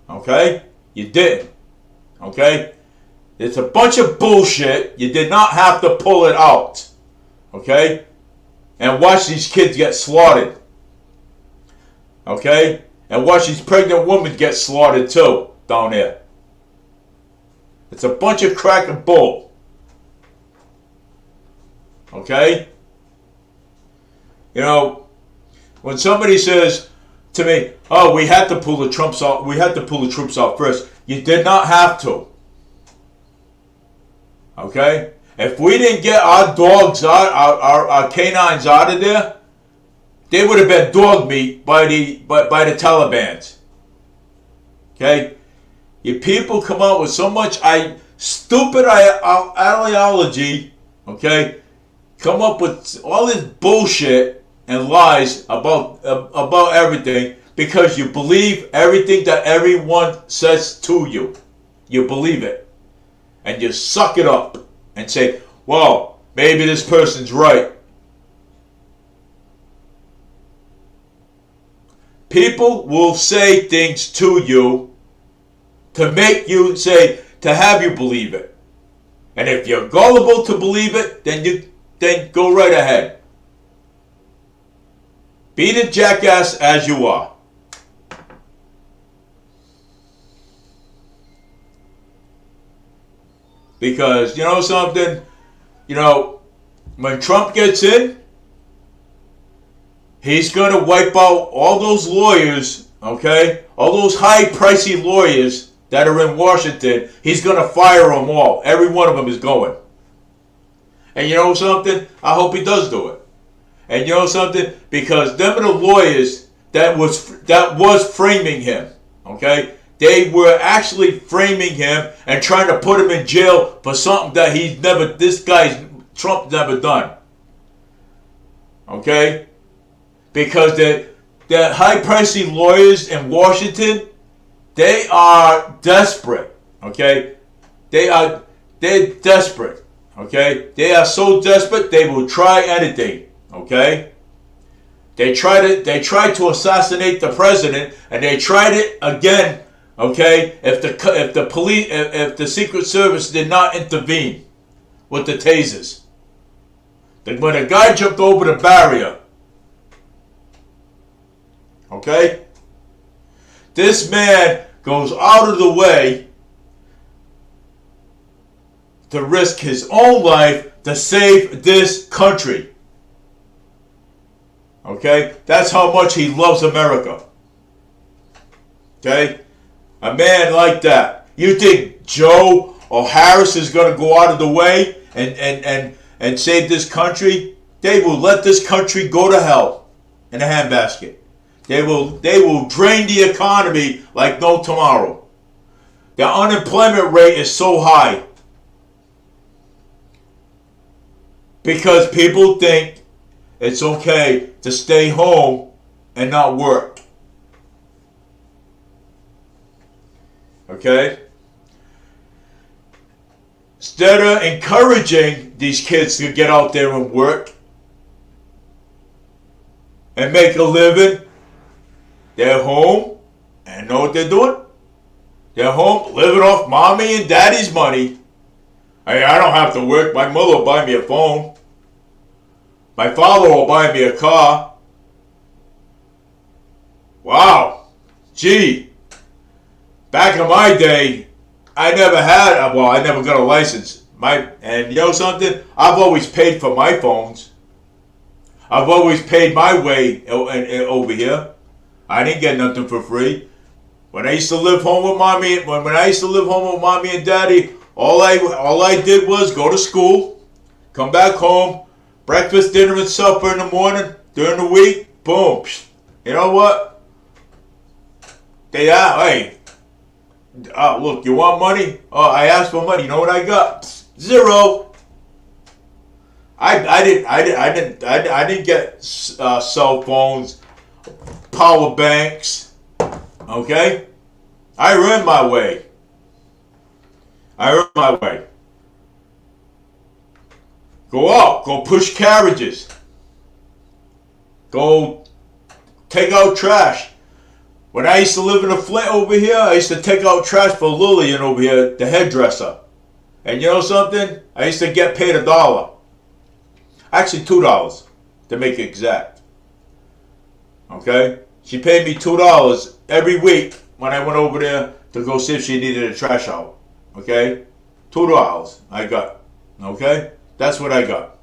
Okay? You didn't. Okay? It's a bunch of bullshit. You did not have to pull it out. Okay? And watch these kids get slaughtered. Okay? And watch these pregnant women get slaughtered too down there. It's a bunch of crack and bull. Okay? You know, when somebody says, to me, oh, we had to pull the troops out. We had to pull the troops out first. You did not have to. Okay? If we didn't get our dogs out, our canines out of there, they would have been dog meat by the Taliban. Okay? You people come out with so much stupid ideology, okay? Come up with all this bullshit and lies about everything because you believe everything that everyone says to you. You believe it. And you suck it up and say, well, maybe this person's right. People will say things to you to make you say, to have you believe it. And if you're gullible to believe it, then go right ahead. Be the jackass as you are. Because, you know something? You know, when Trump gets in, he's going to wipe out all those lawyers, okay? All those high, pricey lawyers that are in Washington. He's going to fire them all. Every one of them is going. And you know something? I hope he does do it. And you know something? Because them are the lawyers that was framing him, okay? They were actually framing him and trying to put him in jail for something that Trump never done. Okay? Because the high pricey lawyers in Washington, they are desperate. Okay? They're desperate. Okay? They are so desperate they will try anything. Okay? They tried to assassinate the president, and they tried it again. Okay, if the Secret Service did not intervene with the tasers, when a guy jumped over the barrier, okay, this man goes out of the way to risk his own life to save this country. Okay, that's how much he loves America. Okay. A man like that. You think Joe or Harris is going to go out of the way and save this country? They will let this country go to hell in a handbasket. They will drain the economy like no tomorrow. The unemployment rate is so high because people think it's okay to stay home and not work. Okay? Instead of encouraging these kids to get out there and work and make a living, they're home and know what they're doing? They're home living off mommy and daddy's money. Hey, I don't have to work. My mother will buy me a phone. My father will buy me a car. Wow. Gee. Back in my day, I never got a license. And you know something? I've always paid for my phones. I've always paid my way over here. I didn't get nothing for free. When I used to live home with mommy, and daddy, all I did was go to school, come back home, breakfast, dinner, and supper in the morning. During the week, boom. You know what? Hey. Look, you want money? Oh, I asked for money. You know what I got? Zero. I didn't get cell phones, power banks. Okay, I earned my way. Go out, go push carriages, go take out trash. When I used to live in the Flint over here, I used to take out trash for Lillian over here, the hairdresser. And you know something? I used to get paid $1. Actually, $2 to make it exact. Okay? She paid me $2 every week when I went over there to go see if she needed a trash out. Okay? $2 I got. Okay? That's what I got.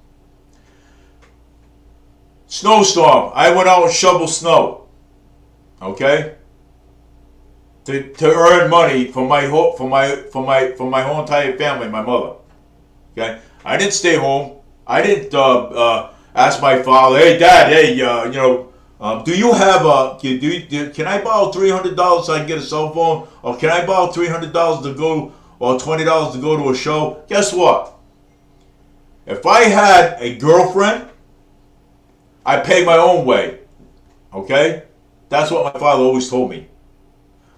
Snowstorm. I went out and shoveled snow. Okay, to earn money for my whole entire family, my mother. Okay, I didn't stay home. I didn't ask my father, "Hey, Dad, hey, do you have can I borrow $300 so I can get a cell phone, or can I borrow $300 to go, or $20 to go to a show?" Guess what? If I had a girlfriend, I pay my own way. Okay, that's what my father always told me.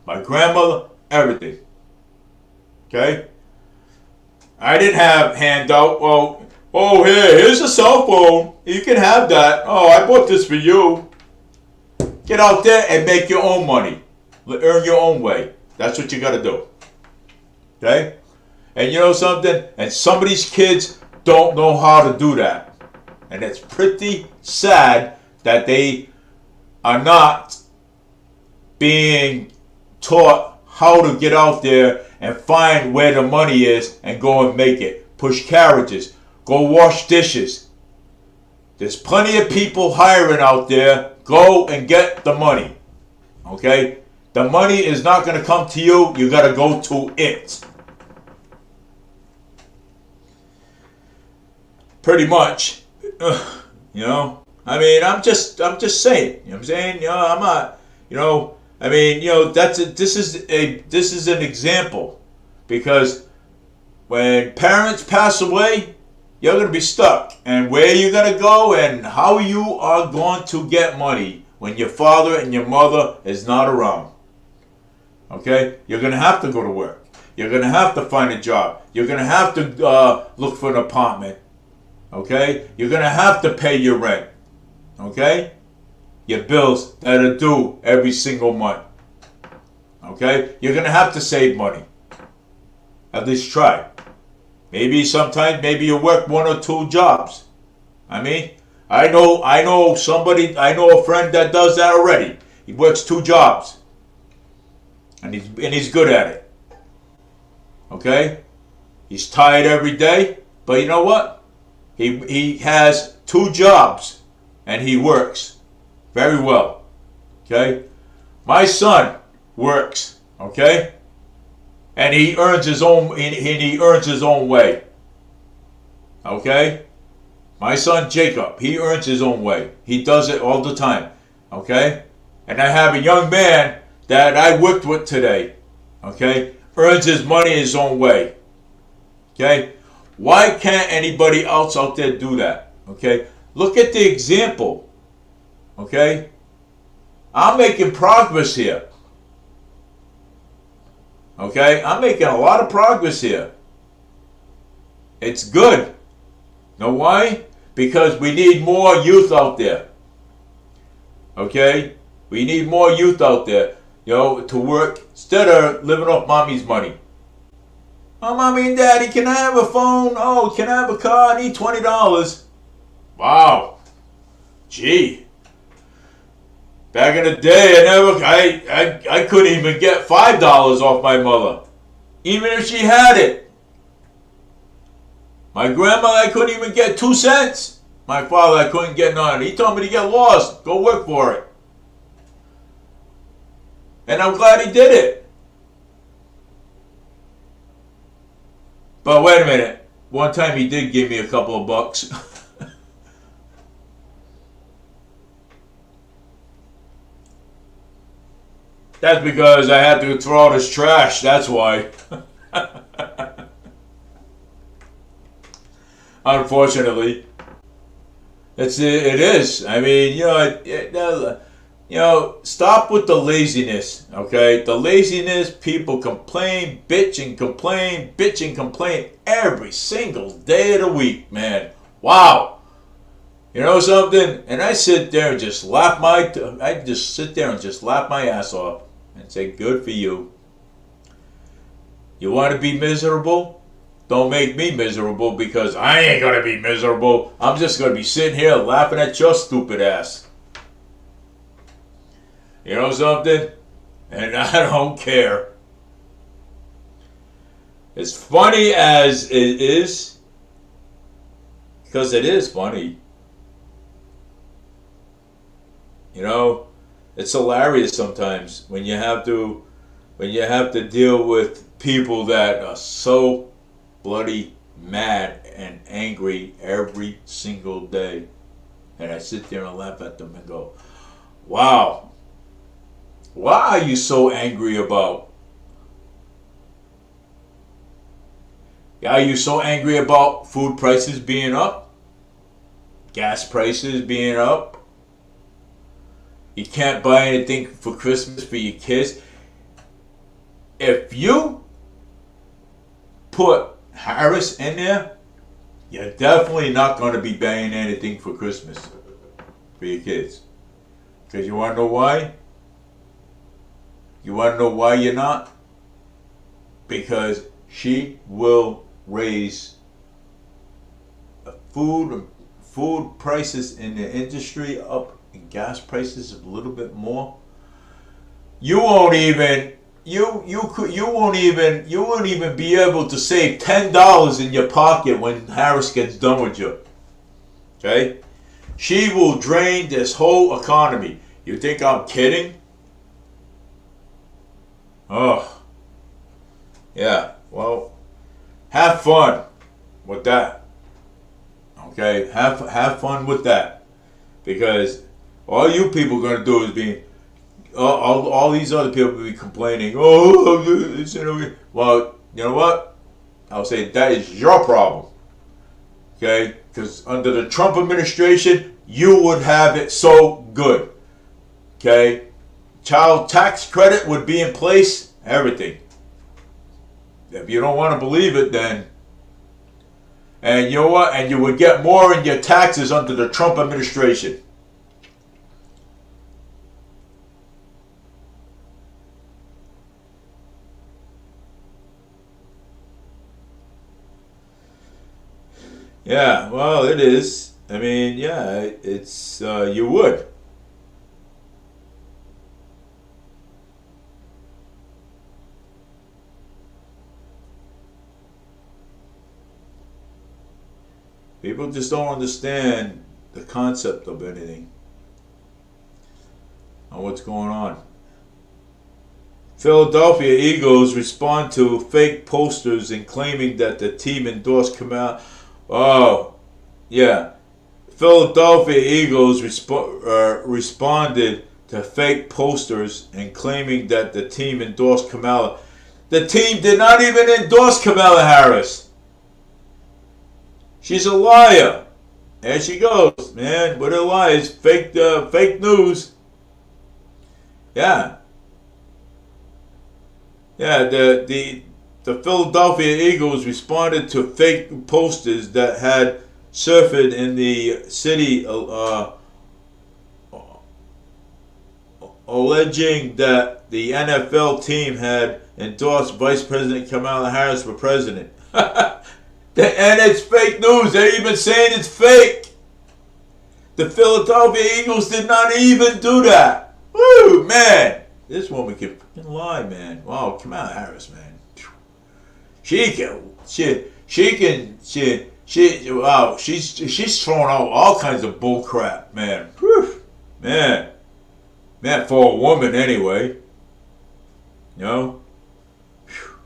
My grandmother, everything. Okay, I didn't have handout. Well, oh, here's a cell phone. You can have that. Oh, I bought this for you. Get out there and make your own money. Earn your own way. That's what you got to do. Okay? And you know something? And some of these kids don't know how to do that. And it's pretty sad that they are not being taught how to get out there and find where the money is and go and make it. Push carriages. Go wash dishes. There's plenty of people hiring out there. Go and get the money. Okay? The money is not going to come to you. You got to go to it. Pretty much. You know? I mean, I'm just saying. You know what I'm saying? You know, I'm not, I mean, this is an example, because when parents pass away, you're going to be stuck. And where you're going to go and how you are going to get money when your father and your mother is not around. Okay? You're going to have to go to work. You're going to have to find a job. You're going to have to look for an apartment. Okay? You're going to have to pay your rent. Okay? Your bills that are due every single month. Okay? You're going to have to save money. At least try. Maybe sometimes, you work 1 or 2 jobs. I mean, I know a friend that does that already. He works 2 jobs. And he's good at it. Okay? He's tired every day, but you know what? He has 2 jobs and he works very well. Okay? My son works, okay? And he earns his own way. Okay? My son Jacob, he earns his own way. He does it all the time. Okay? And I have a young man that I worked with today. Okay? Earns his money his own way. Okay? Why can't anybody else out there do that? Okay? Look at the example. Okay? I'm making progress here. Okay? I'm making a lot of progress here. It's good. Know why? Because we need more youth out there. Okay? We need more youth out there, to work instead of living off mommy's money. Oh, mommy and daddy, can I have a phone? Oh, can I have a car? I need $20. Wow. Gee. Back in the day, I couldn't even get $5 off my mother, even if she had it. My grandmother, I couldn't even get 2 cents. My father, I couldn't get none. He told me to get lost. Go work for it. And I'm glad he did it. But wait a minute. One time he did give me a couple of bucks. That's because I had to throw out his trash. That's why. Unfortunately. It is. I mean, stop with the laziness, okay? The laziness, people complain, bitch and complain every single day of the week, man. Wow. You know something? And I sit there and just laugh my ass off and say, good for you. You want to be miserable? Don't make me miserable, because I ain't going to be miserable. I'm just going to be sitting here laughing at your stupid ass. You know something? And I don't care. As funny as it is, because it is funny. It's hilarious sometimes when you have to deal with people that are so bloody mad and angry every single day. And I sit there and laugh at them and go, wow, what are you so angry about? Are you so angry about food prices being up? Gas prices being up? You can't buy anything for Christmas for your kids? If you put Harris in there, you're definitely not going to be buying anything for Christmas for your kids. Because you want to know why? You want to know why you're not? Because she will raise food prices in the industry up and gas prices a little bit more. You won't even be able to save $10 in your pocket when Harris gets done with you. Okay? She will drain this whole economy. You think I'm kidding? Oh. Yeah, well, have fun with that. Okay? Have fun with that. Because all you people are going to do is be all these other people will be complaining, well, you know what? I'll say that is your problem. Okay? Because under the Trump administration, you would have it so good. Okay? Child tax credit would be in place, everything. If you don't want to believe it, then. And you know what? And you would get more in your taxes under the Trump administration. Yeah, well, it is. I mean, yeah, it's, you would. People just don't understand the concept of anything and what's going on. Philadelphia Eagles respond to fake posters and claiming that the team endorsed Kamala. Oh, yeah. Philadelphia Eagles responded to fake posters and claiming that the team endorsed Kamala. The team did not even endorse Kamala Harris. She's a liar. There she goes, man, with her lies. Fake news. Yeah. Yeah, the Philadelphia Eagles responded to fake posters that had surfaced in the city alleging that the NFL team had endorsed Vice President Kamala Harris for president. And it's fake news. They're even saying it's fake. The Philadelphia Eagles did not even do that. Woo, man. This woman can fucking lie, man. Wow, Kamala Harris, man. Wow, she's throwing out all kinds of bull crap, man. Whew, man, for a woman anyway. You know? Whew.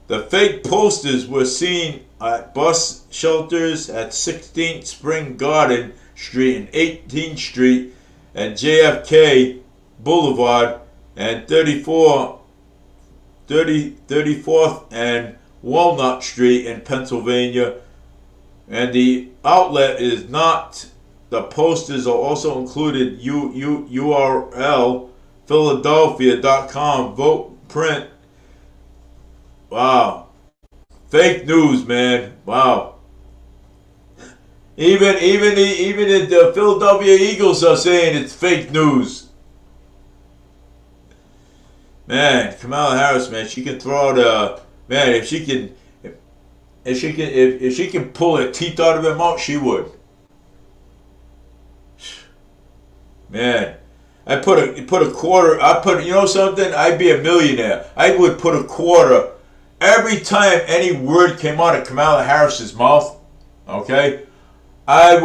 The fake posters were seen at bus shelters at 16th Spring Garden Street and 18th Street and JFK Boulevard and 34th and Walnut Street in Pennsylvania. And the outlet is not. The posters are also included URL Philadelphia.com vote print. Wow. Fake news, man. Wow. Even the Philadelphia Eagles are saying it's fake news. Man, Kamala Harris, man, she can throw out man, if she can pull her teeth out of her mouth, she would. Man, I put a quarter. You know something? I'd be a millionaire. I would put a quarter every time any word came out of Kamala Harris's mouth. Okay, I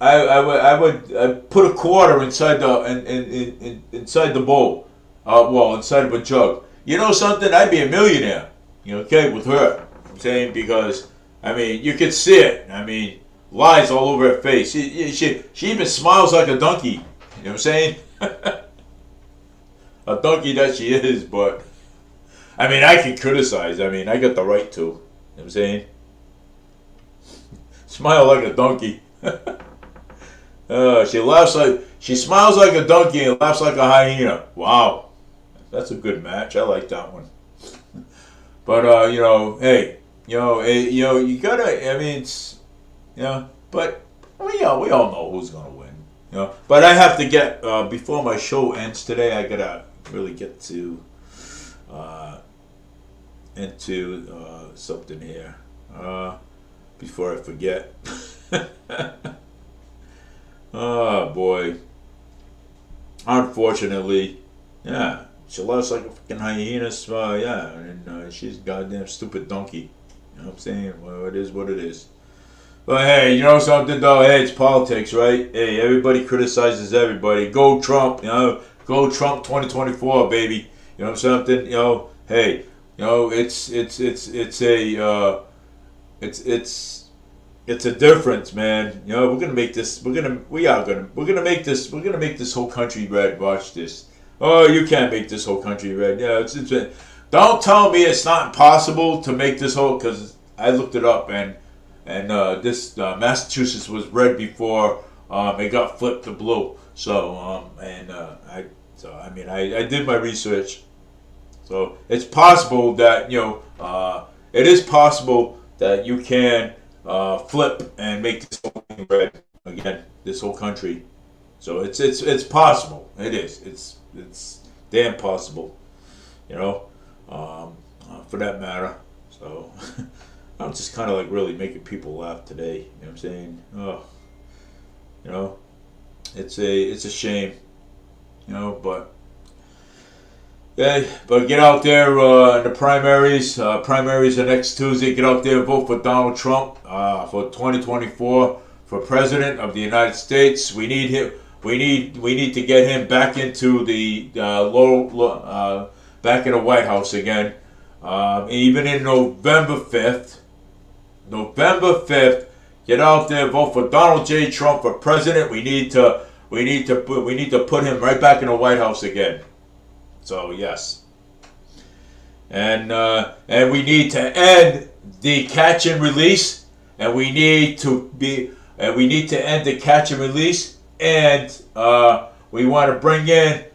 I put a quarter inside the inside the bowl, well, inside of a jug. You know something? I'd be a millionaire. You know, okay, with her. I'm saying because I mean you could see it. I mean lies all over her face. She even smiles like a donkey. You know what I'm saying? A donkey that she is, but I mean I can criticize. I mean I got the right to. You know what I'm saying? Smile like a donkey. She smiles like a donkey and laughs like a hyena. Wow, that's a good match. I like that one. But you know, hey, you gotta. I mean, it's, but we all know who's gonna win. You know, but I have to get before my show ends today. I gotta really get to into something here before I forget. Oh boy. Unfortunately, yeah, she laughs like a fucking hyena. Yeah, and she's a goddamn stupid donkey. You know what I'm saying? Well, it is what it is. But hey, you know something though? Hey, it's politics, right? Hey, everybody criticizes everybody. Go Trump, go Trump 2024, baby. You know something? Hey, it's a difference, man. We're gonna make this. We're gonna make this whole country red. Watch this. Oh, you can't make this whole country red. Yeah, don't tell me it's not impossible to make this whole. Because I looked it up and this Massachusetts was red before it got flipped to blue. So I mean I did my research. So it's possible that it is possible that you can. Flip and make this whole thing red again. This whole country, so it's possible. It is. It's damn possible. For that matter. So I'm just kind of like really making people laugh today. You know what I'm saying? Oh, it's a shame. But. Okay, but get out there in the primaries. Primaries are next Tuesday. Get out there and vote for Donald Trump for 2024 for president of the United States. We need him. We need to get him back into the back in the White House again. Even in November 5th. November 5th. Get out there, vote for Donald J. Trump for president. We need to put him right back in the White House again. So yes, and we need to end the catch and release, and we need to end the catch and release, and we want to bring in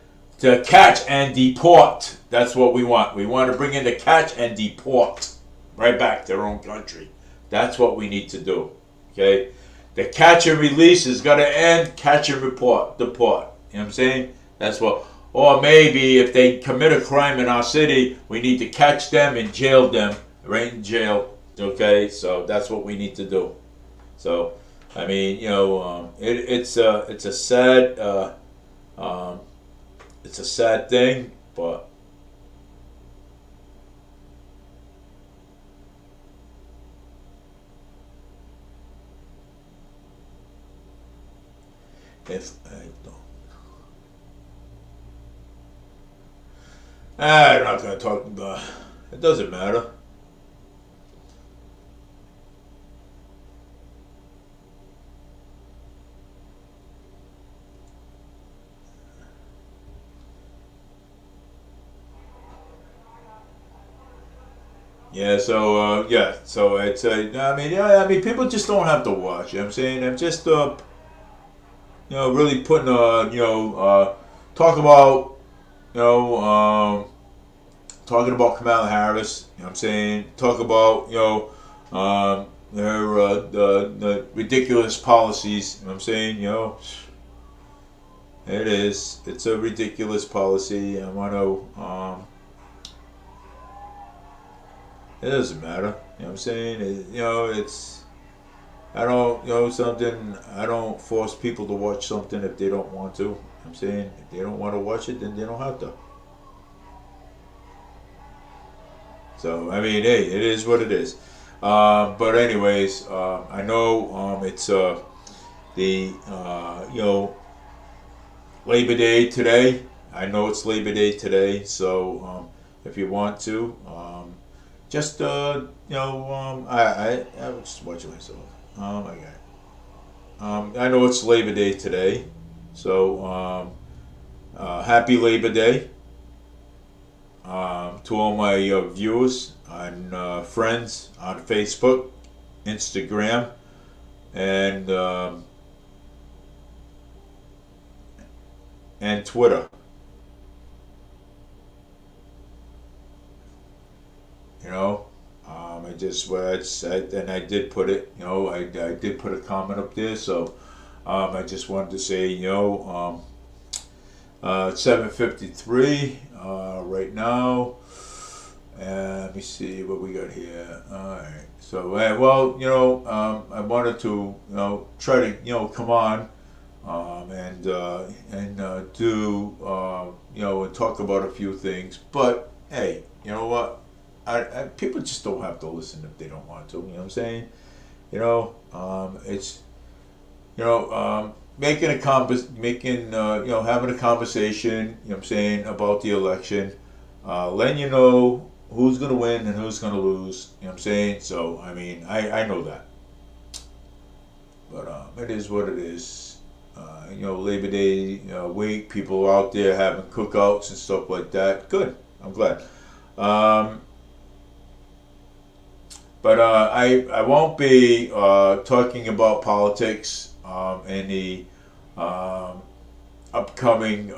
to catch and deport. That's what we want. We want to bring in the catch and deport right back to their own country. That's what we need to do. Okay, the catch and release is gonna end. Catch and deport. You know what I'm saying? That's what. Or maybe if they commit a crime in our city, we need to catch them and jail them right in jail. Okay, so that's what we need to do. So, I mean, it's a sad thing, but if I don't. I'm not going to talk about it. It doesn't matter. Yeah, so so it's I mean people just don't have to watch. You know what I'm saying? I'm just really putting talk about talking about Kamala Harris. You know what I'm saying? Talk about her the ridiculous policies. You know what I'm saying? It is. It's a ridiculous policy. I want to. It doesn't matter. You know what I'm saying? It's. I don't, something. I don't force people to watch something if they don't want to. You know what I'm saying? If they don't want to watch it, then they don't have to. So, I mean, hey, it is what it is. But anyways, I know it's the Labor Day today. I know it's Labor Day today, so if you want to, just I was just watching myself. Oh my God. I know it's Labor Day today, so happy Labor Day to all my viewers and friends on Facebook, Instagram, and Twitter. You know, I just and I did put it. I did put a comment up there. So I just wanted to say, it's 7:53 right now. Let me see what we got here. All right. So I wanted to try to come on and do and talk about a few things. But hey, you know what? People just don't have to listen if they don't want to. You know what I'm saying? It's having a conversation. You know what I'm saying, about the election, letting you know who's gonna win and who's gonna lose. You know what I'm saying? So I mean, I know that, but it is what it is. Labor Day week, people are out there having cookouts and stuff like that. Good, I'm glad. But I won't be talking about politics in the upcoming.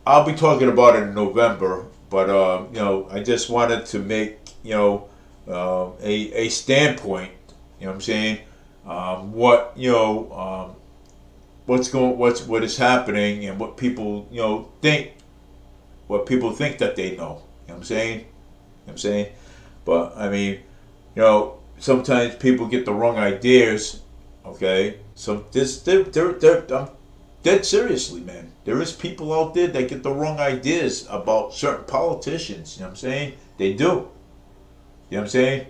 I'll be talking about it in November. But I just wanted to make a standpoint. You know what I'm saying? What is happening and what people think. What people think that they know. You know what I'm saying? I'm saying, but I mean, sometimes people get the wrong ideas. Okay, so I'm dead seriously, man. There is people out there that get the wrong ideas about certain politicians. You know what I'm saying? They do. You know what I'm saying?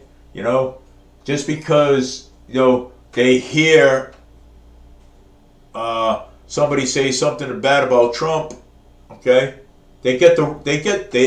Just because they hear somebody say something bad about Trump, okay? They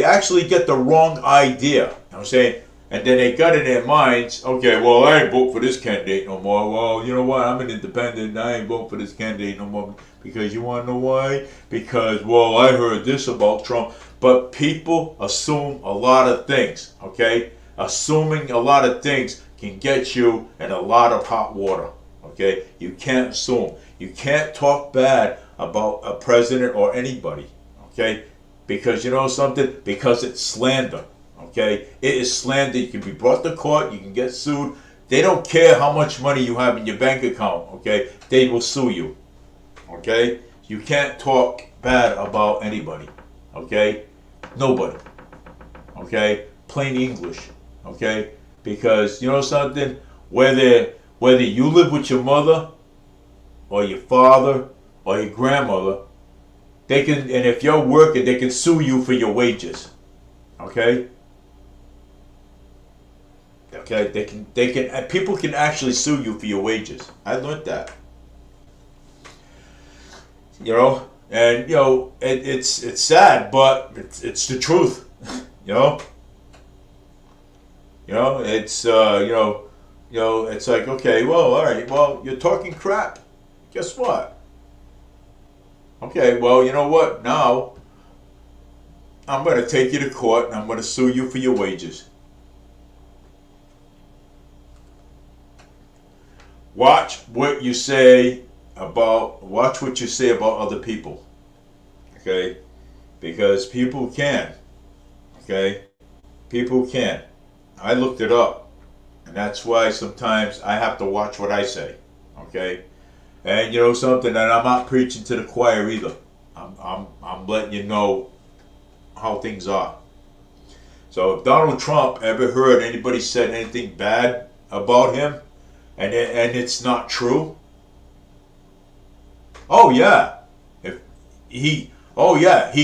actually get the wrong idea. You know what I'm saying? And then they got in their minds, okay, well, I ain't vote for this candidate no more. Well, you know what? I'm an independent. I ain't vote for this candidate no more. Because you want to know why? Because, well, I heard this about Trump. But people assume a lot of things, okay? Assuming a lot of things can get you in a lot of hot water, okay? You can't assume. You can't talk bad about a president or anybody, okay? Because you know something? Because it's slander. Okay? It is slander. You can be brought to court. You can get sued. They don't care how much money you have in your bank account. Okay? They will sue you. Okay? You can't talk bad about anybody. Okay? Nobody. Okay? Plain English. Okay? Because you know something? Whether you live with your mother or your father or your grandmother, they can, and if you're working, they can sue you for your wages. Okay? Okay, they can, and people can actually sue you for your wages. I learned that. And it's sad, but it's the truth. you know, it's it's like, okay, well, all right, well, you're talking crap. Guess what? Okay, well, you know what? Now, I'm going to take you to court and I'm going to sue you for your wages. Watch what you say about other people. Okay? Because people can. Okay? People can. I looked it up. And that's why sometimes I have to watch what I say. Okay? And you know something, and I'm not preaching to the choir either. I'm letting you know how things are. So if Donald Trump ever heard anybody said anything bad about him, and it's not true, oh yeah, he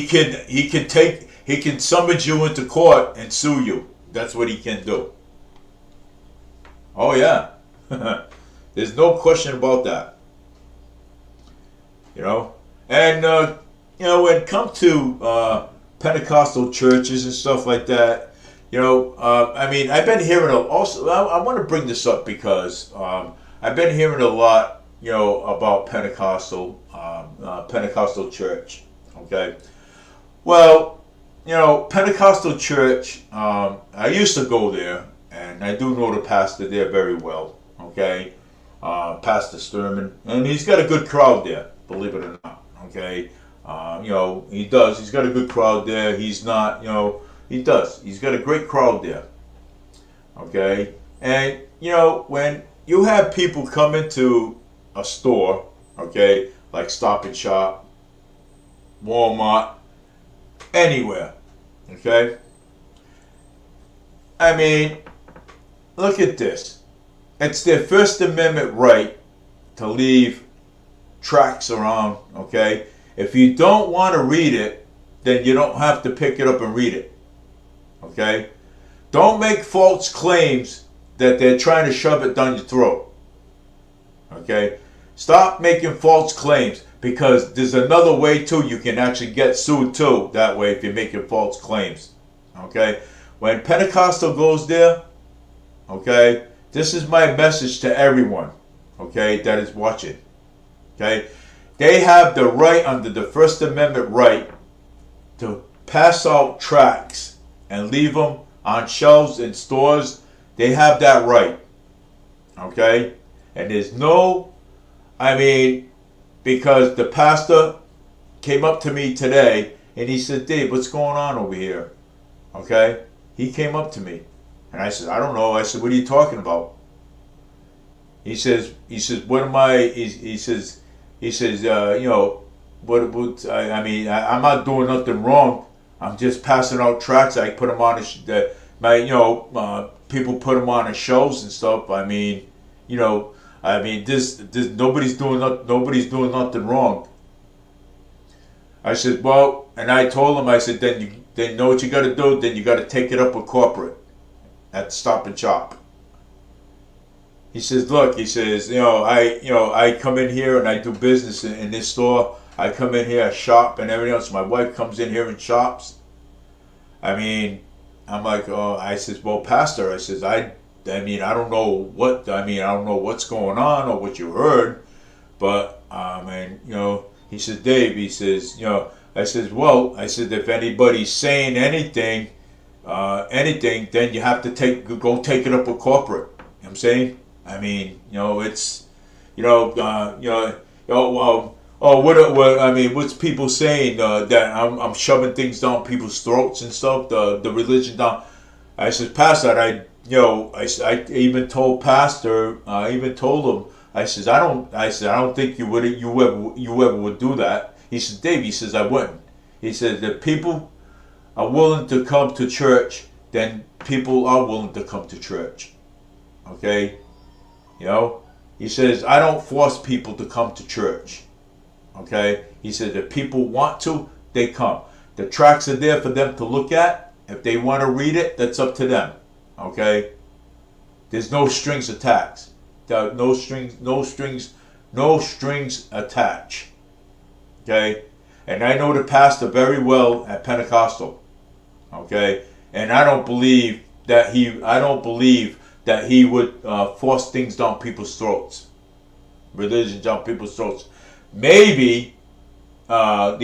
can summons you into court and sue you. That's what he can do. Oh yeah. There's no question about that. You know, and when it comes to Pentecostal churches and stuff like that, I mean, I've been hearing also. I want to bring this up because I've been hearing a lot, about Pentecostal church. Okay, well, Pentecostal church. I used to go there, and I do know the pastor there very well. Okay, Pastor Sturman, and he's got a good crowd there. Believe it or not. Okay, he does. He's got a good crowd there. He's not, he does. He's got a great crowd there. Okay, and when you have people come into a store, okay, like Stop and Shop, Walmart, anywhere, okay? I mean, look at this. It's their First Amendment right to leave tracts around, okay? If you don't want to read it, then you don't have to pick it up and read it, okay? Don't make false claims that they're trying to shove it down your throat, okay? Stop making false claims, because there's another way too. You can actually get sued too that way if you're making false claims. Okay? When Pentecostal goes there, okay, this is my message to everyone, okay, that is watching. Okay? They have the right under the First Amendment right to pass out tracts and leave them on shelves in stores. They have that right. Okay? And there's no, because the pastor came up to me today and he said, Dave, what's going on over here? Okay? He came up to me and I said, I don't know. I said, what are you talking about? He says, what am I, he says, I'm not doing nothing wrong. I'm just passing out tracts. I put them on people put them on the shelves and stuff. This nobody's doing nothing wrong. I said, well, and I told him, I said, then you know what you got to do. Then you got to take it up with corporate at Stop and Shop. He says, look, he says, I come in here and I do business in this store. I come in here, I shop and everything else. My wife comes in here and shops. I'm like, I says, well, Pastor, I says, I don't know what's going on or what you heard, but he says, Dave, he says, I says, well, I said, if anybody's saying anything, then you have to go take it up with corporate. You know what I'm saying? It's, what's people saying that I'm shoving things down people's throats and stuff, the religion down. I said, Pastor, I even told Pastor, I even told him, I don't think you ever would do that. He said, Dave, he says, I wouldn't. He said, if people are willing to come to church, then people are willing to come to church. Okay? He says, I don't force people to come to church. Okay? He said, if people want to, they come. The tracts are there for them to look at. If they want to read it, that's up to them. Okay? There's no strings attached. No strings attached. Okay? And I know the pastor very well at Pentecostal. Okay? And I don't believe that he would force things down people's throats. Religion down people's throats. Maybe and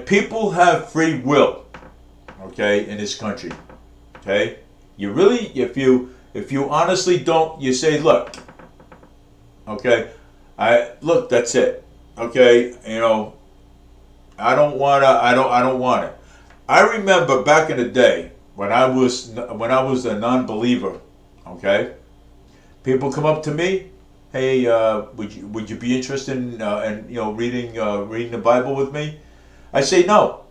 people have free will, okay, in this country. Okay? You really, if you honestly don't, you say, look, okay, that's it. Okay, I don't want it. I remember back in the day when I was a non-believer, okay, people come up to me, hey, would you be interested in reading the Bible with me? I say no.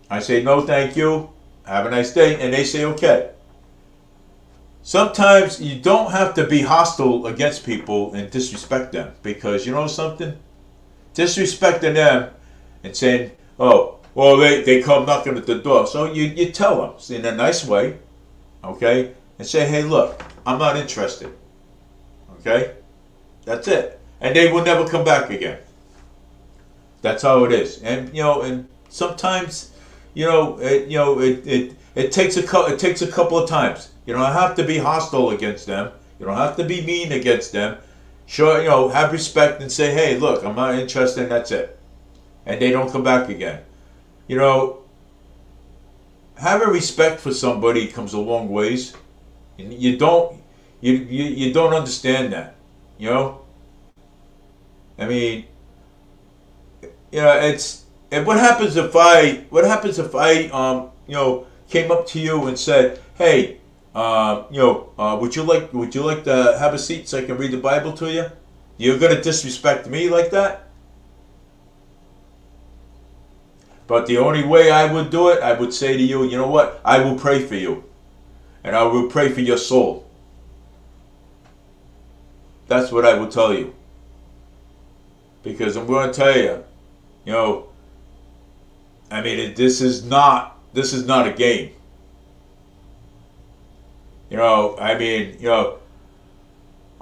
I say no, thank you. Have a nice day, and they say okay. Sometimes you don't have to be hostile against people and disrespect them, because you know something? Disrespecting them and saying, oh, well, they come knocking at the door. So you tell them in a nice way, okay? and say, hey, look, I'm not interested. Okay? That's it. And they will never come back again. That's how it is. And and sometimes, it takes a couple of times. You don't have to be hostile against them. You don't have to be mean against them. Sure, have respect and say, hey, look, I'm not interested, and that's it. And they don't come back again. Having respect for somebody comes a long ways. And you don't understand that. I mean, it's, and what happens if I came up to you and said, hey, would you like to have a seat so I can read the Bible to you? You're gonna disrespect me like that? But the only way I would do it, I would say to you, you know what? I will pray for you. And I will pray for your soul. That's what I will tell you. Because I'm going to tell you, I mean, this is not a game.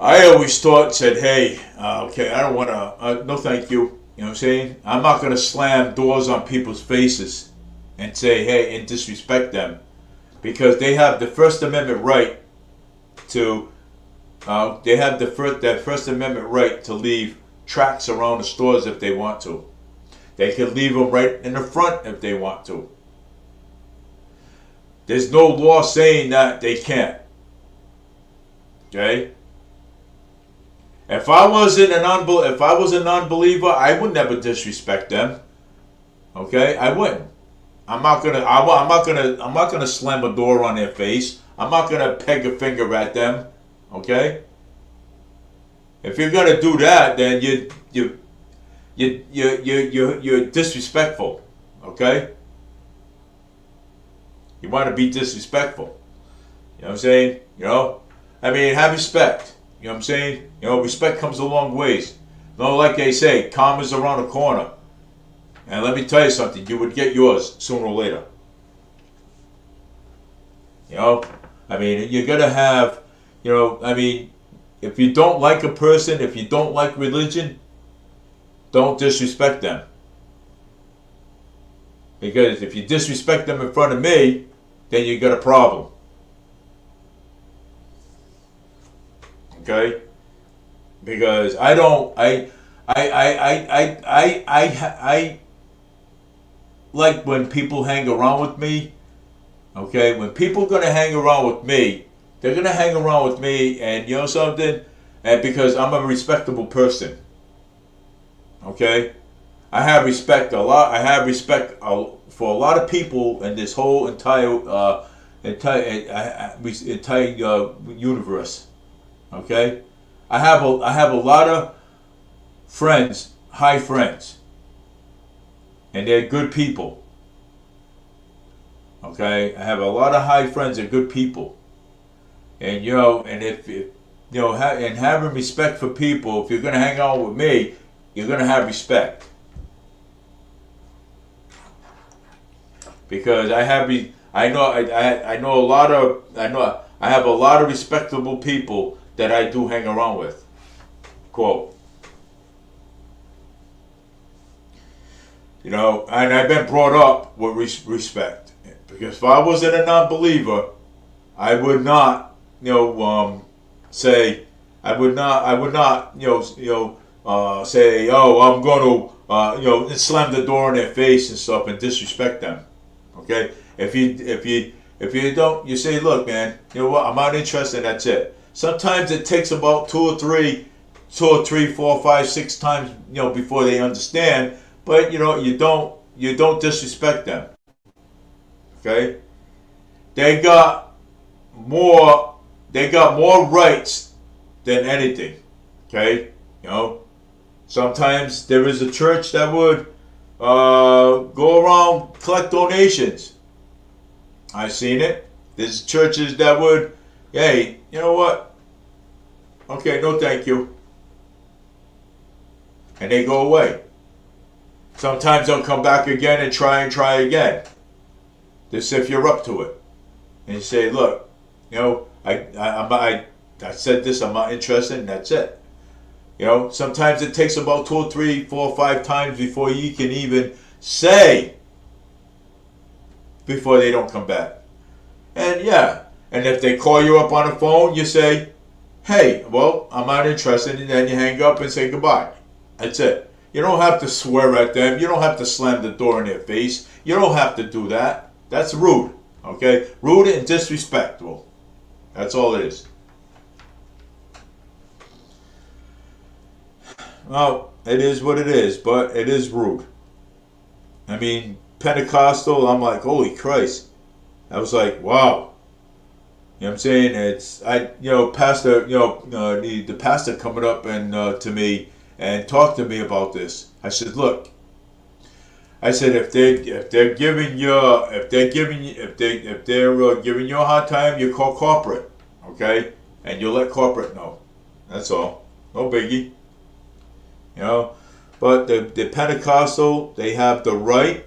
I always thought and said, hey, okay, I don't want to, no thank you. You know what I'm saying? I'm not going to slam doors on people's faces and say, hey, and disrespect them. Because they have the First Amendment right to, that First Amendment right to leave tracts around the stores if they want to. They can leave them right in the front if they want to. There's no law saying that they can't. Okay? If I was a non-believer, I would never disrespect them. Okay? I wouldn't. I'm not gonna slam a door on their face. I'm not gonna peg a finger at them. Okay? If you're gonna do that, then you're disrespectful. Okay? You want to be disrespectful. You know what I'm saying? Have respect. You know what I'm saying? Respect comes a long ways. Like they say, karma's around the corner. And let me tell you something, you would get yours sooner or later. You're gonna have, if you don't like a person, if you don't like religion, don't disrespect them. Because if you disrespect them in front of me, then you got a problem. Okay? Because I like when people hang around with me. Okay? When people are gonna hang around with me, they're gonna hang around with me, and you know something? And because I'm a respectable person. Okay? I have respect for a lot of people in this whole entire universe. Okay, I have a lot of friends, high friends, and they're good people. Okay, I have a lot of high friends and good people, and and having respect for people. If you're gonna hang out with me, you're gonna have respect. Because I have a lot of respectable people that I do hang around with. Quote. And I've been brought up with respect. Because if I wasn't a non-believer, I would not, say, I would not, say, oh, I'm going to, slam the door in their face and stuff and disrespect them. Okay, if you don't, you say, look, man, you know what? I'm not interested. That's it. Sometimes it takes about 2 or 3, 4, 5, 6 times, before they understand. But you don't disrespect them. Okay, they got more rights than anything. Okay, sometimes there is a church that would go around, collect donations. I've seen it. There's churches that would, hey, you know what? Okay, no thank you. And they go away. Sometimes they'll come back again and try again. Just if you're up to it. And you say, look, I said this. I'm not interested, and that's it. Sometimes it takes about 2 or 3, 4 or 5 times before you can even say before they don't come back. And yeah, and if they call you up on the phone, you say, hey, well, I'm not interested, and then you hang up and say goodbye. That's it. You don't have to swear at them. You don't have to slam the door in their face. You don't have to do that. That's rude, okay? Rude and disrespectful. That's all it is. Well, it is what it is, but it is rude. I mean, Pentecostal, I'm like, holy Christ. I was like, wow. You know what I'm saying? Pastor, the pastor coming up and to me and talked to me about this. I said, look. I said, if they're giving you a hard time, you call corporate, okay? And you let corporate know. That's all. No biggie. But the Pentecostal, they have the right,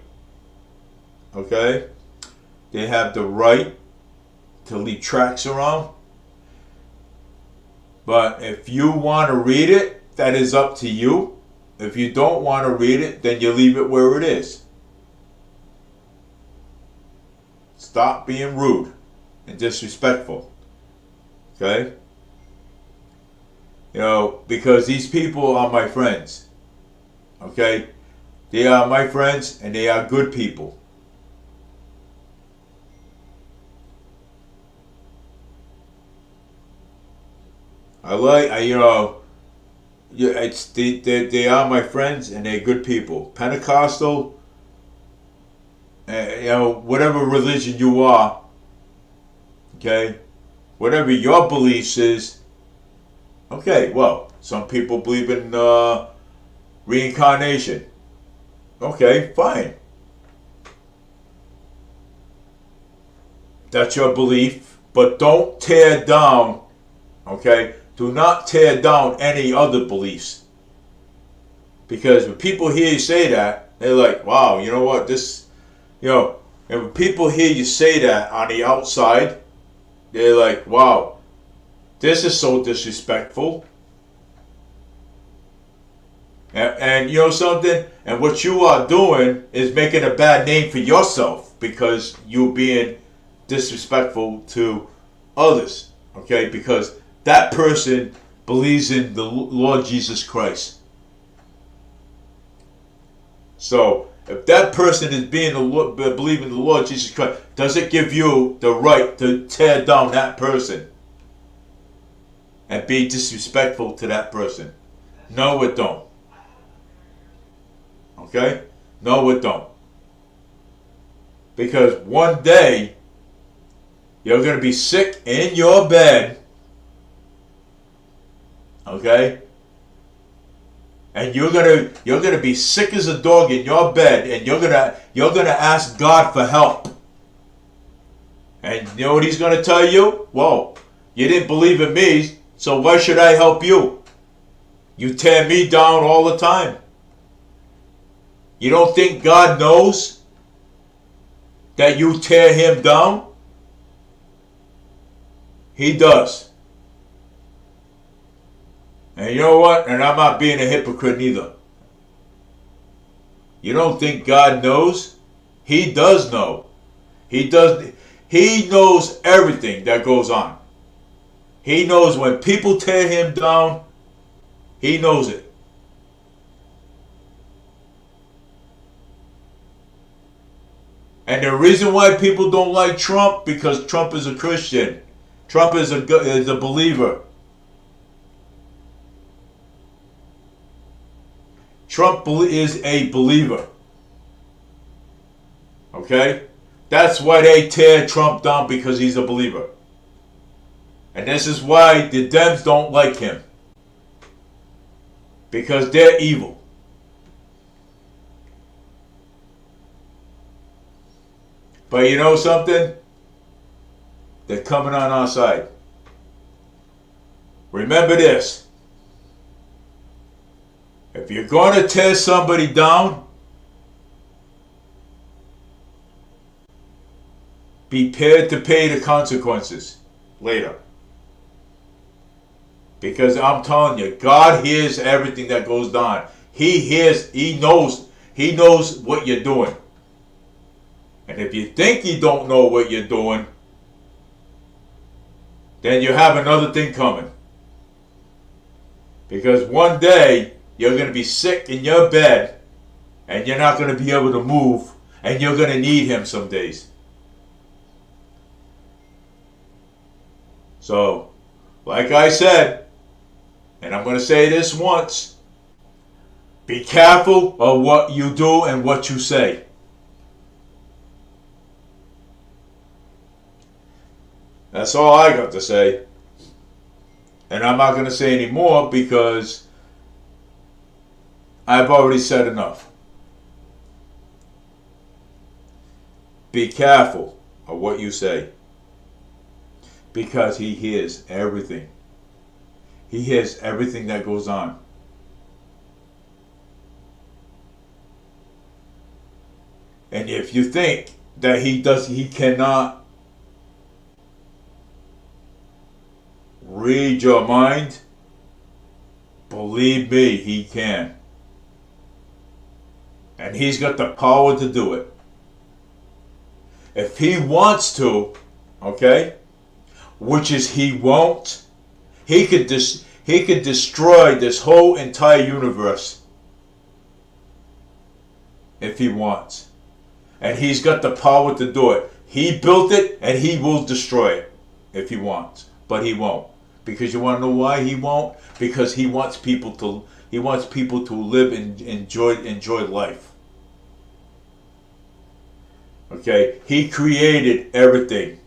okay? They have the right to leave tracts around. But if you want to read it, that is up to you. If you don't want to read it, then you leave it where it is. Stop being rude and disrespectful. Okay? Because these people are my friends. Okay? They are my friends and they are good people. They are my friends and they're good people. Pentecostal, whatever religion you are, okay, whatever your beliefs is, okay, well, some people believe in reincarnation. Okay, fine. That's your belief, but don't tear down, okay? Do not tear down any other beliefs. Because when people hear you say that, they're like, wow, you know what, and when people hear you say that on the outside, they're like, wow, this is so disrespectful. And you know something? And what you are doing is making a bad name for yourself because you're being disrespectful to others. Okay? Because that person believes in the Lord Jesus Christ. So, if that person is believing in the Lord Jesus Christ, does it give you the right to tear down that person and be disrespectful to that person? No, it don't. Okay? No, it don't. Because one day, you're going to be sick in your bed, okay? And you're gonna be sick as a dog in your bed, and you're gonna ask God for help. And you know what He's gonna tell you? Whoa, you didn't believe in me, so why should I help you? You tear me down all the time. You don't think God knows that you tear Him down? He does. And you know what? And I'm not being a hypocrite either. You don't think God knows? He does know. He knows everything that goes on. He knows when people tear Him down. He knows it. And the reason why people don't like Trump, because Trump is a Christian. Trump is a believer. Trump is a believer. Okay? That's why they tear Trump down, because he's a believer. And this is why the Dems don't like him. Because they're evil. But you know something? They're coming on our side. Remember this. If you're going to tear somebody down, be prepared to pay the consequences later. Because I'm telling you, God hears everything that goes on. He hears, He knows what you're doing. And if you think He don't know what you're doing, then you have another thing coming. Because one day, you're going to be sick in your bed, and you're not going to be able to move, and you're going to need Him some days. So, like I said, and I'm going to say this once, be careful of what you do and what you say. That's all I got to say. And I'm not going to say any more because I've already said enough. Be careful of what you say. Because He hears everything. He hears everything that goes on. And if you think that He cannot read your mind, believe me, He can. And He's got the power to do it. If He wants to, okay, which is He won't, He could destroy this whole entire universe if He wants. And He's got the power to do it. He built it and He will destroy it if He wants. But He won't. Because you want to know why He won't? Because He wants people to live and enjoy life. Okay? He created everything.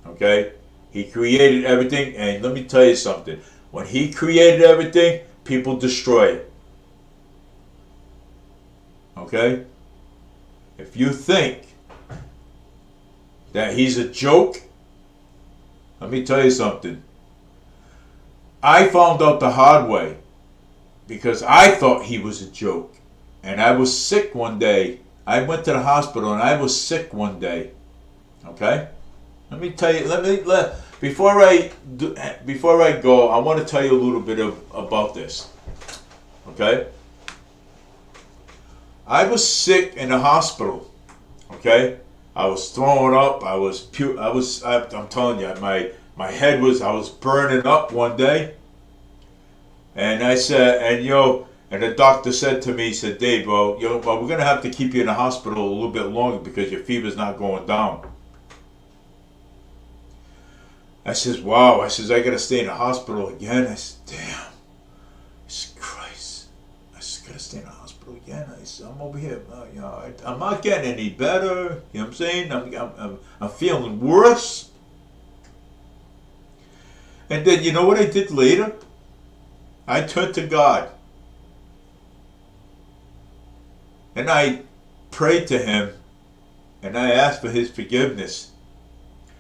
Okay? He created everything, and let me tell you something. When He created everything, people destroy it. Okay? If you think that He's a joke, let me tell you something. I found out the hard way because I thought He was a joke. And I was sick one day. I went to the hospital and I was sick one day. Okay? Let me tell you, before I go, I want to tell you a little bit about this. Okay? I was sick in the hospital. Okay? I was throwing up. I'm telling you, my head I was burning up one day. And I said, and the doctor said to me, he said, Dave, well, we're going to have to keep you in the hospital a little bit longer because your fever's not going down. I says, wow. I says, I got to stay in the hospital again. I said, damn. I said, Christ. I said, got to stay in the hospital again. I said, I'm over here. I'm not getting any better. You know what I'm saying? I'm feeling worse. And then, you know what I did later? I turned to God. And I prayed to Him. And I asked for His forgiveness.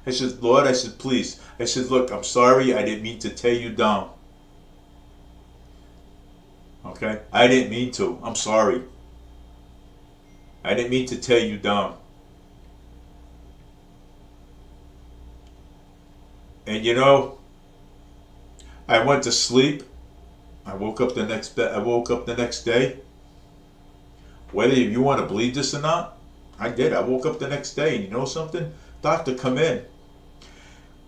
I said, Lord, I said, please. I said, look, I'm sorry. I didn't mean to tear you down. Okay? I didn't mean to. I'm sorry. I didn't mean to tear you down. And you know, I went to sleep. I woke up the next day. Whether you want to believe this or not, I did. I woke up the next day, and you know something? Doctor come in.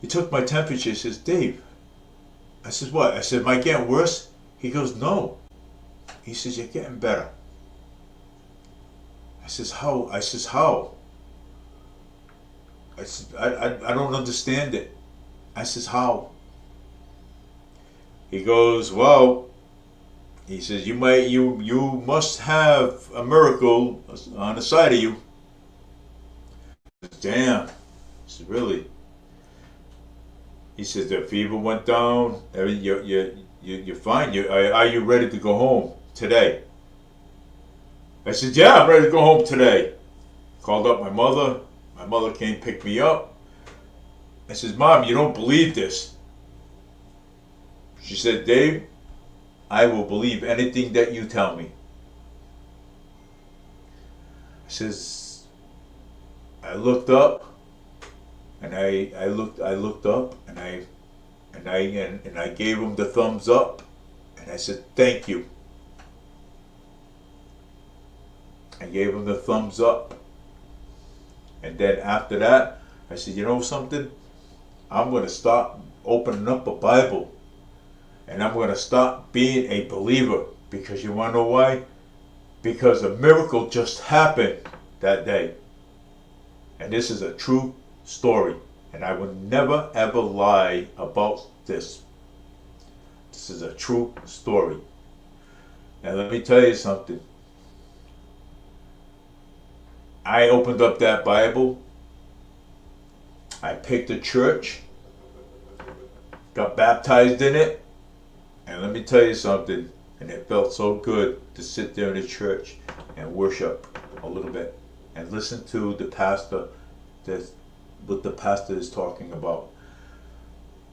He took my temperature. He says, Dave. I says, what? I said, am I getting worse? He goes, no. He says, you're getting better. I says, how? I says, how? I said, I don't understand it. I says, how? He goes, well, he says, you must have a miracle on the side of you. I said, damn. I said, really? He says, the fever went down. You're fine. Are you ready to go home today? I said, yeah, I'm ready to go home today. Called up my mother. My mother came pick me up. I says, Mom, you don't believe this. She said, Dave, I will believe anything that you tell me. I says, I looked up, and I looked up, and and I gave him the thumbs up, and I said thank you. I gave him the thumbs up, and then after that, I said, you know something? I'm going to start opening up a Bible, and I'm going to start being a believer, because you want to know why? Because a miracle just happened that day. And this is a true story. And I will never ever lie about this. This is a true story. And let me tell you something. I opened up that Bible. I picked a church. Got baptized in it. And let me tell you something. And it felt so good to sit there in the church and worship a little bit and listen to the pastor, what the pastor is talking about.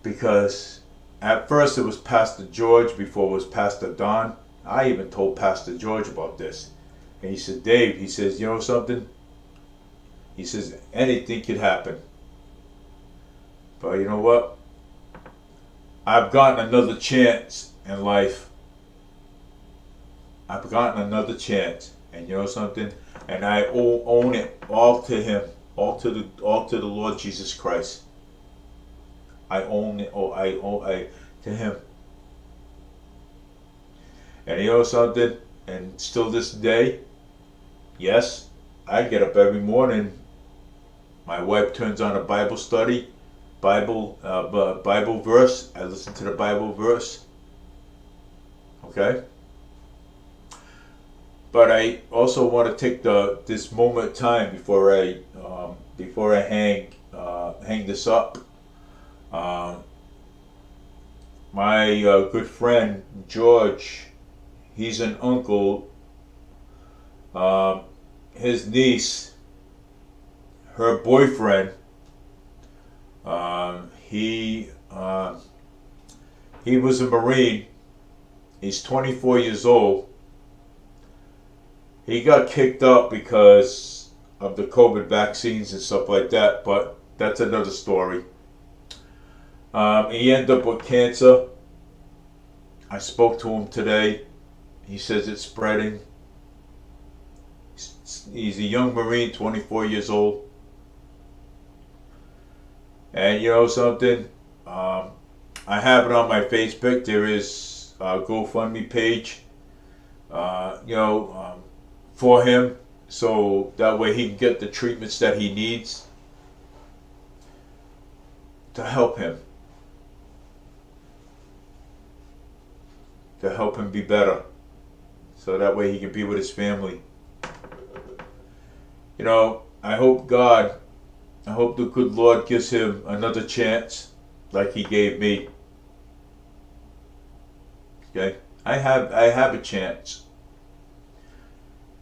Because at first it was Pastor George before it was Pastor Don. I even told Pastor George about this. And he said, Dave, he says, you know something? He says, anything could happen. But you know what? I've gotten another chance in life. I've gotten another chance, and you know something? And I own it all to Him, all to the Lord Jesus Christ. I own it, to Him. And you know something? And still this day, yes, I get up every morning. My wife turns on a Bible study, Bible verse. I listen to the Bible verse. Okay. But I also want to take this moment of time before I hang this up. My good friend George, he's an uncle. His niece, her boyfriend, he was a Marine. He's 24 years old. He got kicked out because of the COVID vaccines and stuff like that, but that's another story. He ended up with cancer. I spoke to him today. He says it's spreading. He's a young Marine, 24 years old. And you know something? I have it on my Facebook. There is a GoFundMe page. For him, so that way he can get the treatments that he needs to help him be better, so that way he can be with his family. You know, I hope the good Lord gives him another chance like He gave me. Okay, I have a chance.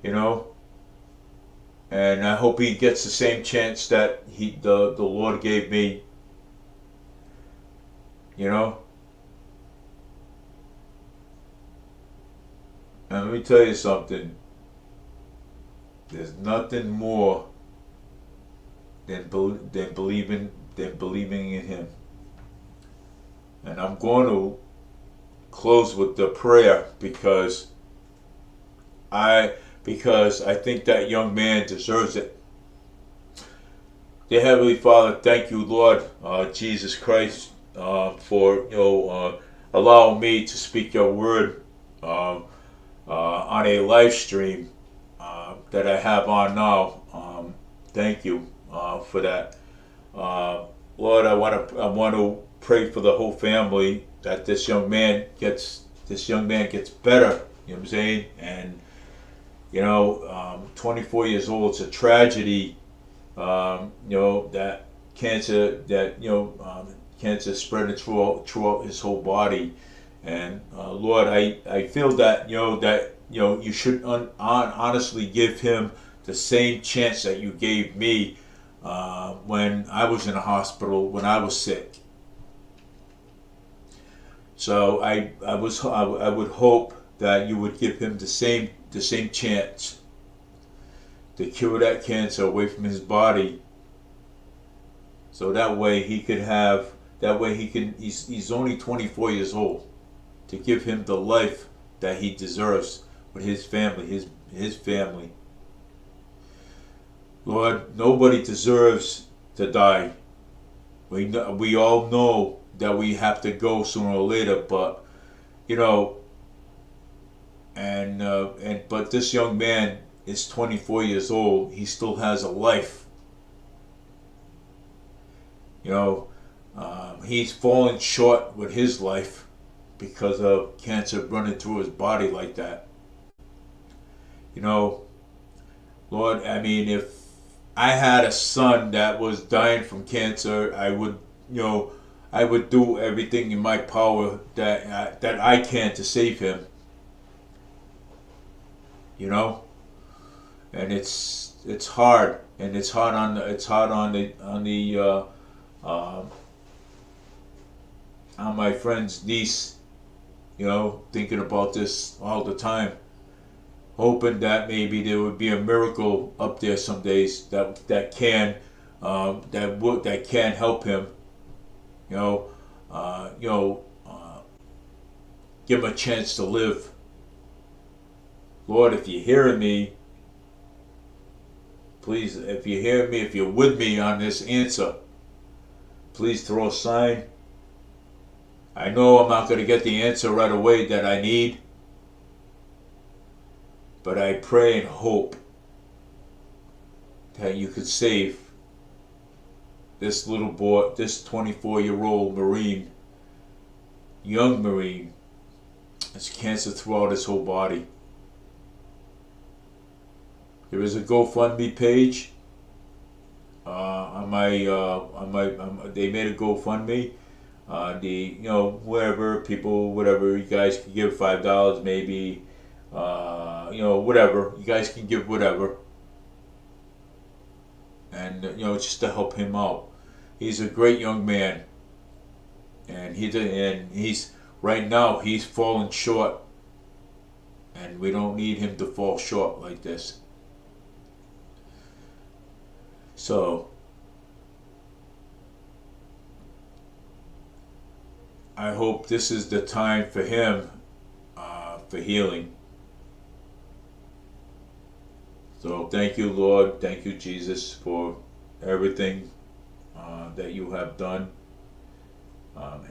You know, and I hope he gets the same chance that the Lord gave me. You know, and let me tell you something. There's nothing more than believing in Him. And I'm going to close with the prayer because I think that young man deserves it. Dear Heavenly Father, thank you, Lord Jesus Christ, for allowing me to speak your word on a live stream that I have on now. Thank you for that, Lord. I want to pray for the whole family that this young man gets better. You know what I'm saying? And 24 years old, it's a tragedy, that cancer, cancer spreading throughout his whole body. And Lord, I feel that, you should honestly give him the same chance that you gave me when I was in the hospital, when I was sick. So I would hope that you would give him the same chance to cure that cancer away from his body, so that way he could have That way he's only 24 years old, to give him the life that he deserves with his family, his family. Lord, nobody deserves to die. We all know that we have to go sooner or later, but you know, but this young man is 24 years old. He still has a life. You know, he's fallen short with his life because of cancer running through his body like that. You know, Lord, I mean, if I had a son that was dying from cancer, I would, I would do everything in my power that I can to save him. You know, and it's hard, and it's hard on my friend's niece. You know, thinking about this all the time, hoping that maybe there would be a miracle up there some days that can help him. Give him a chance to live. Lord, if you're hearing me, please, if you hear me, if you're with me on this answer, please throw a sign. I know I'm not going to get the answer right away that I need, but I pray and hope that you could save this little boy, this 24-year-old Marine, young Marine, has cancer throughout his whole body. There is a GoFundMe page they made a GoFundMe. Wherever people, whatever, you guys can give $5 maybe, whatever, you guys can give whatever, and just to help him out. He's a great young man, and he's right now he's falling short, and we don't need him to fall short like this. So I hope this is the time for him, for healing. So thank you, Lord. Thank you, Jesus, for everything that you have done. I'm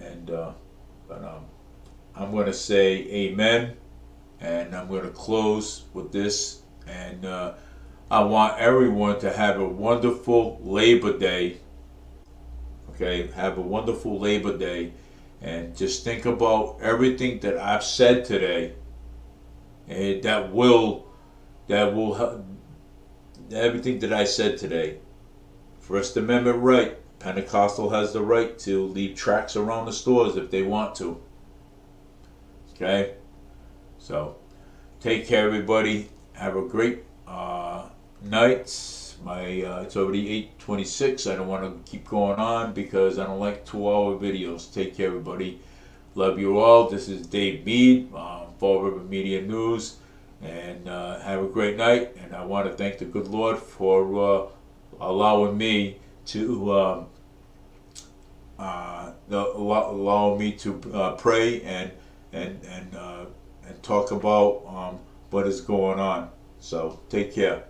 going to say amen, and I'm going to close with this. And I want everyone to have a wonderful Labor Day. Okay, have a wonderful Labor Day. And just think about everything that I've said today, and that will help, everything that I said today. First Amendment right. Pentecostal has the right to leave tracts around the stores if they want to. Okay? So, take care, everybody. Have a great night. It's already 8:26. I don't want to keep going on because I don't like 2-hour videos. Take care, everybody. Love you all. This is Dave Mead, Fall River Media News, and have a great night. And I want to thank the good Lord for allowing me to pray and talk about what is going on. So take care.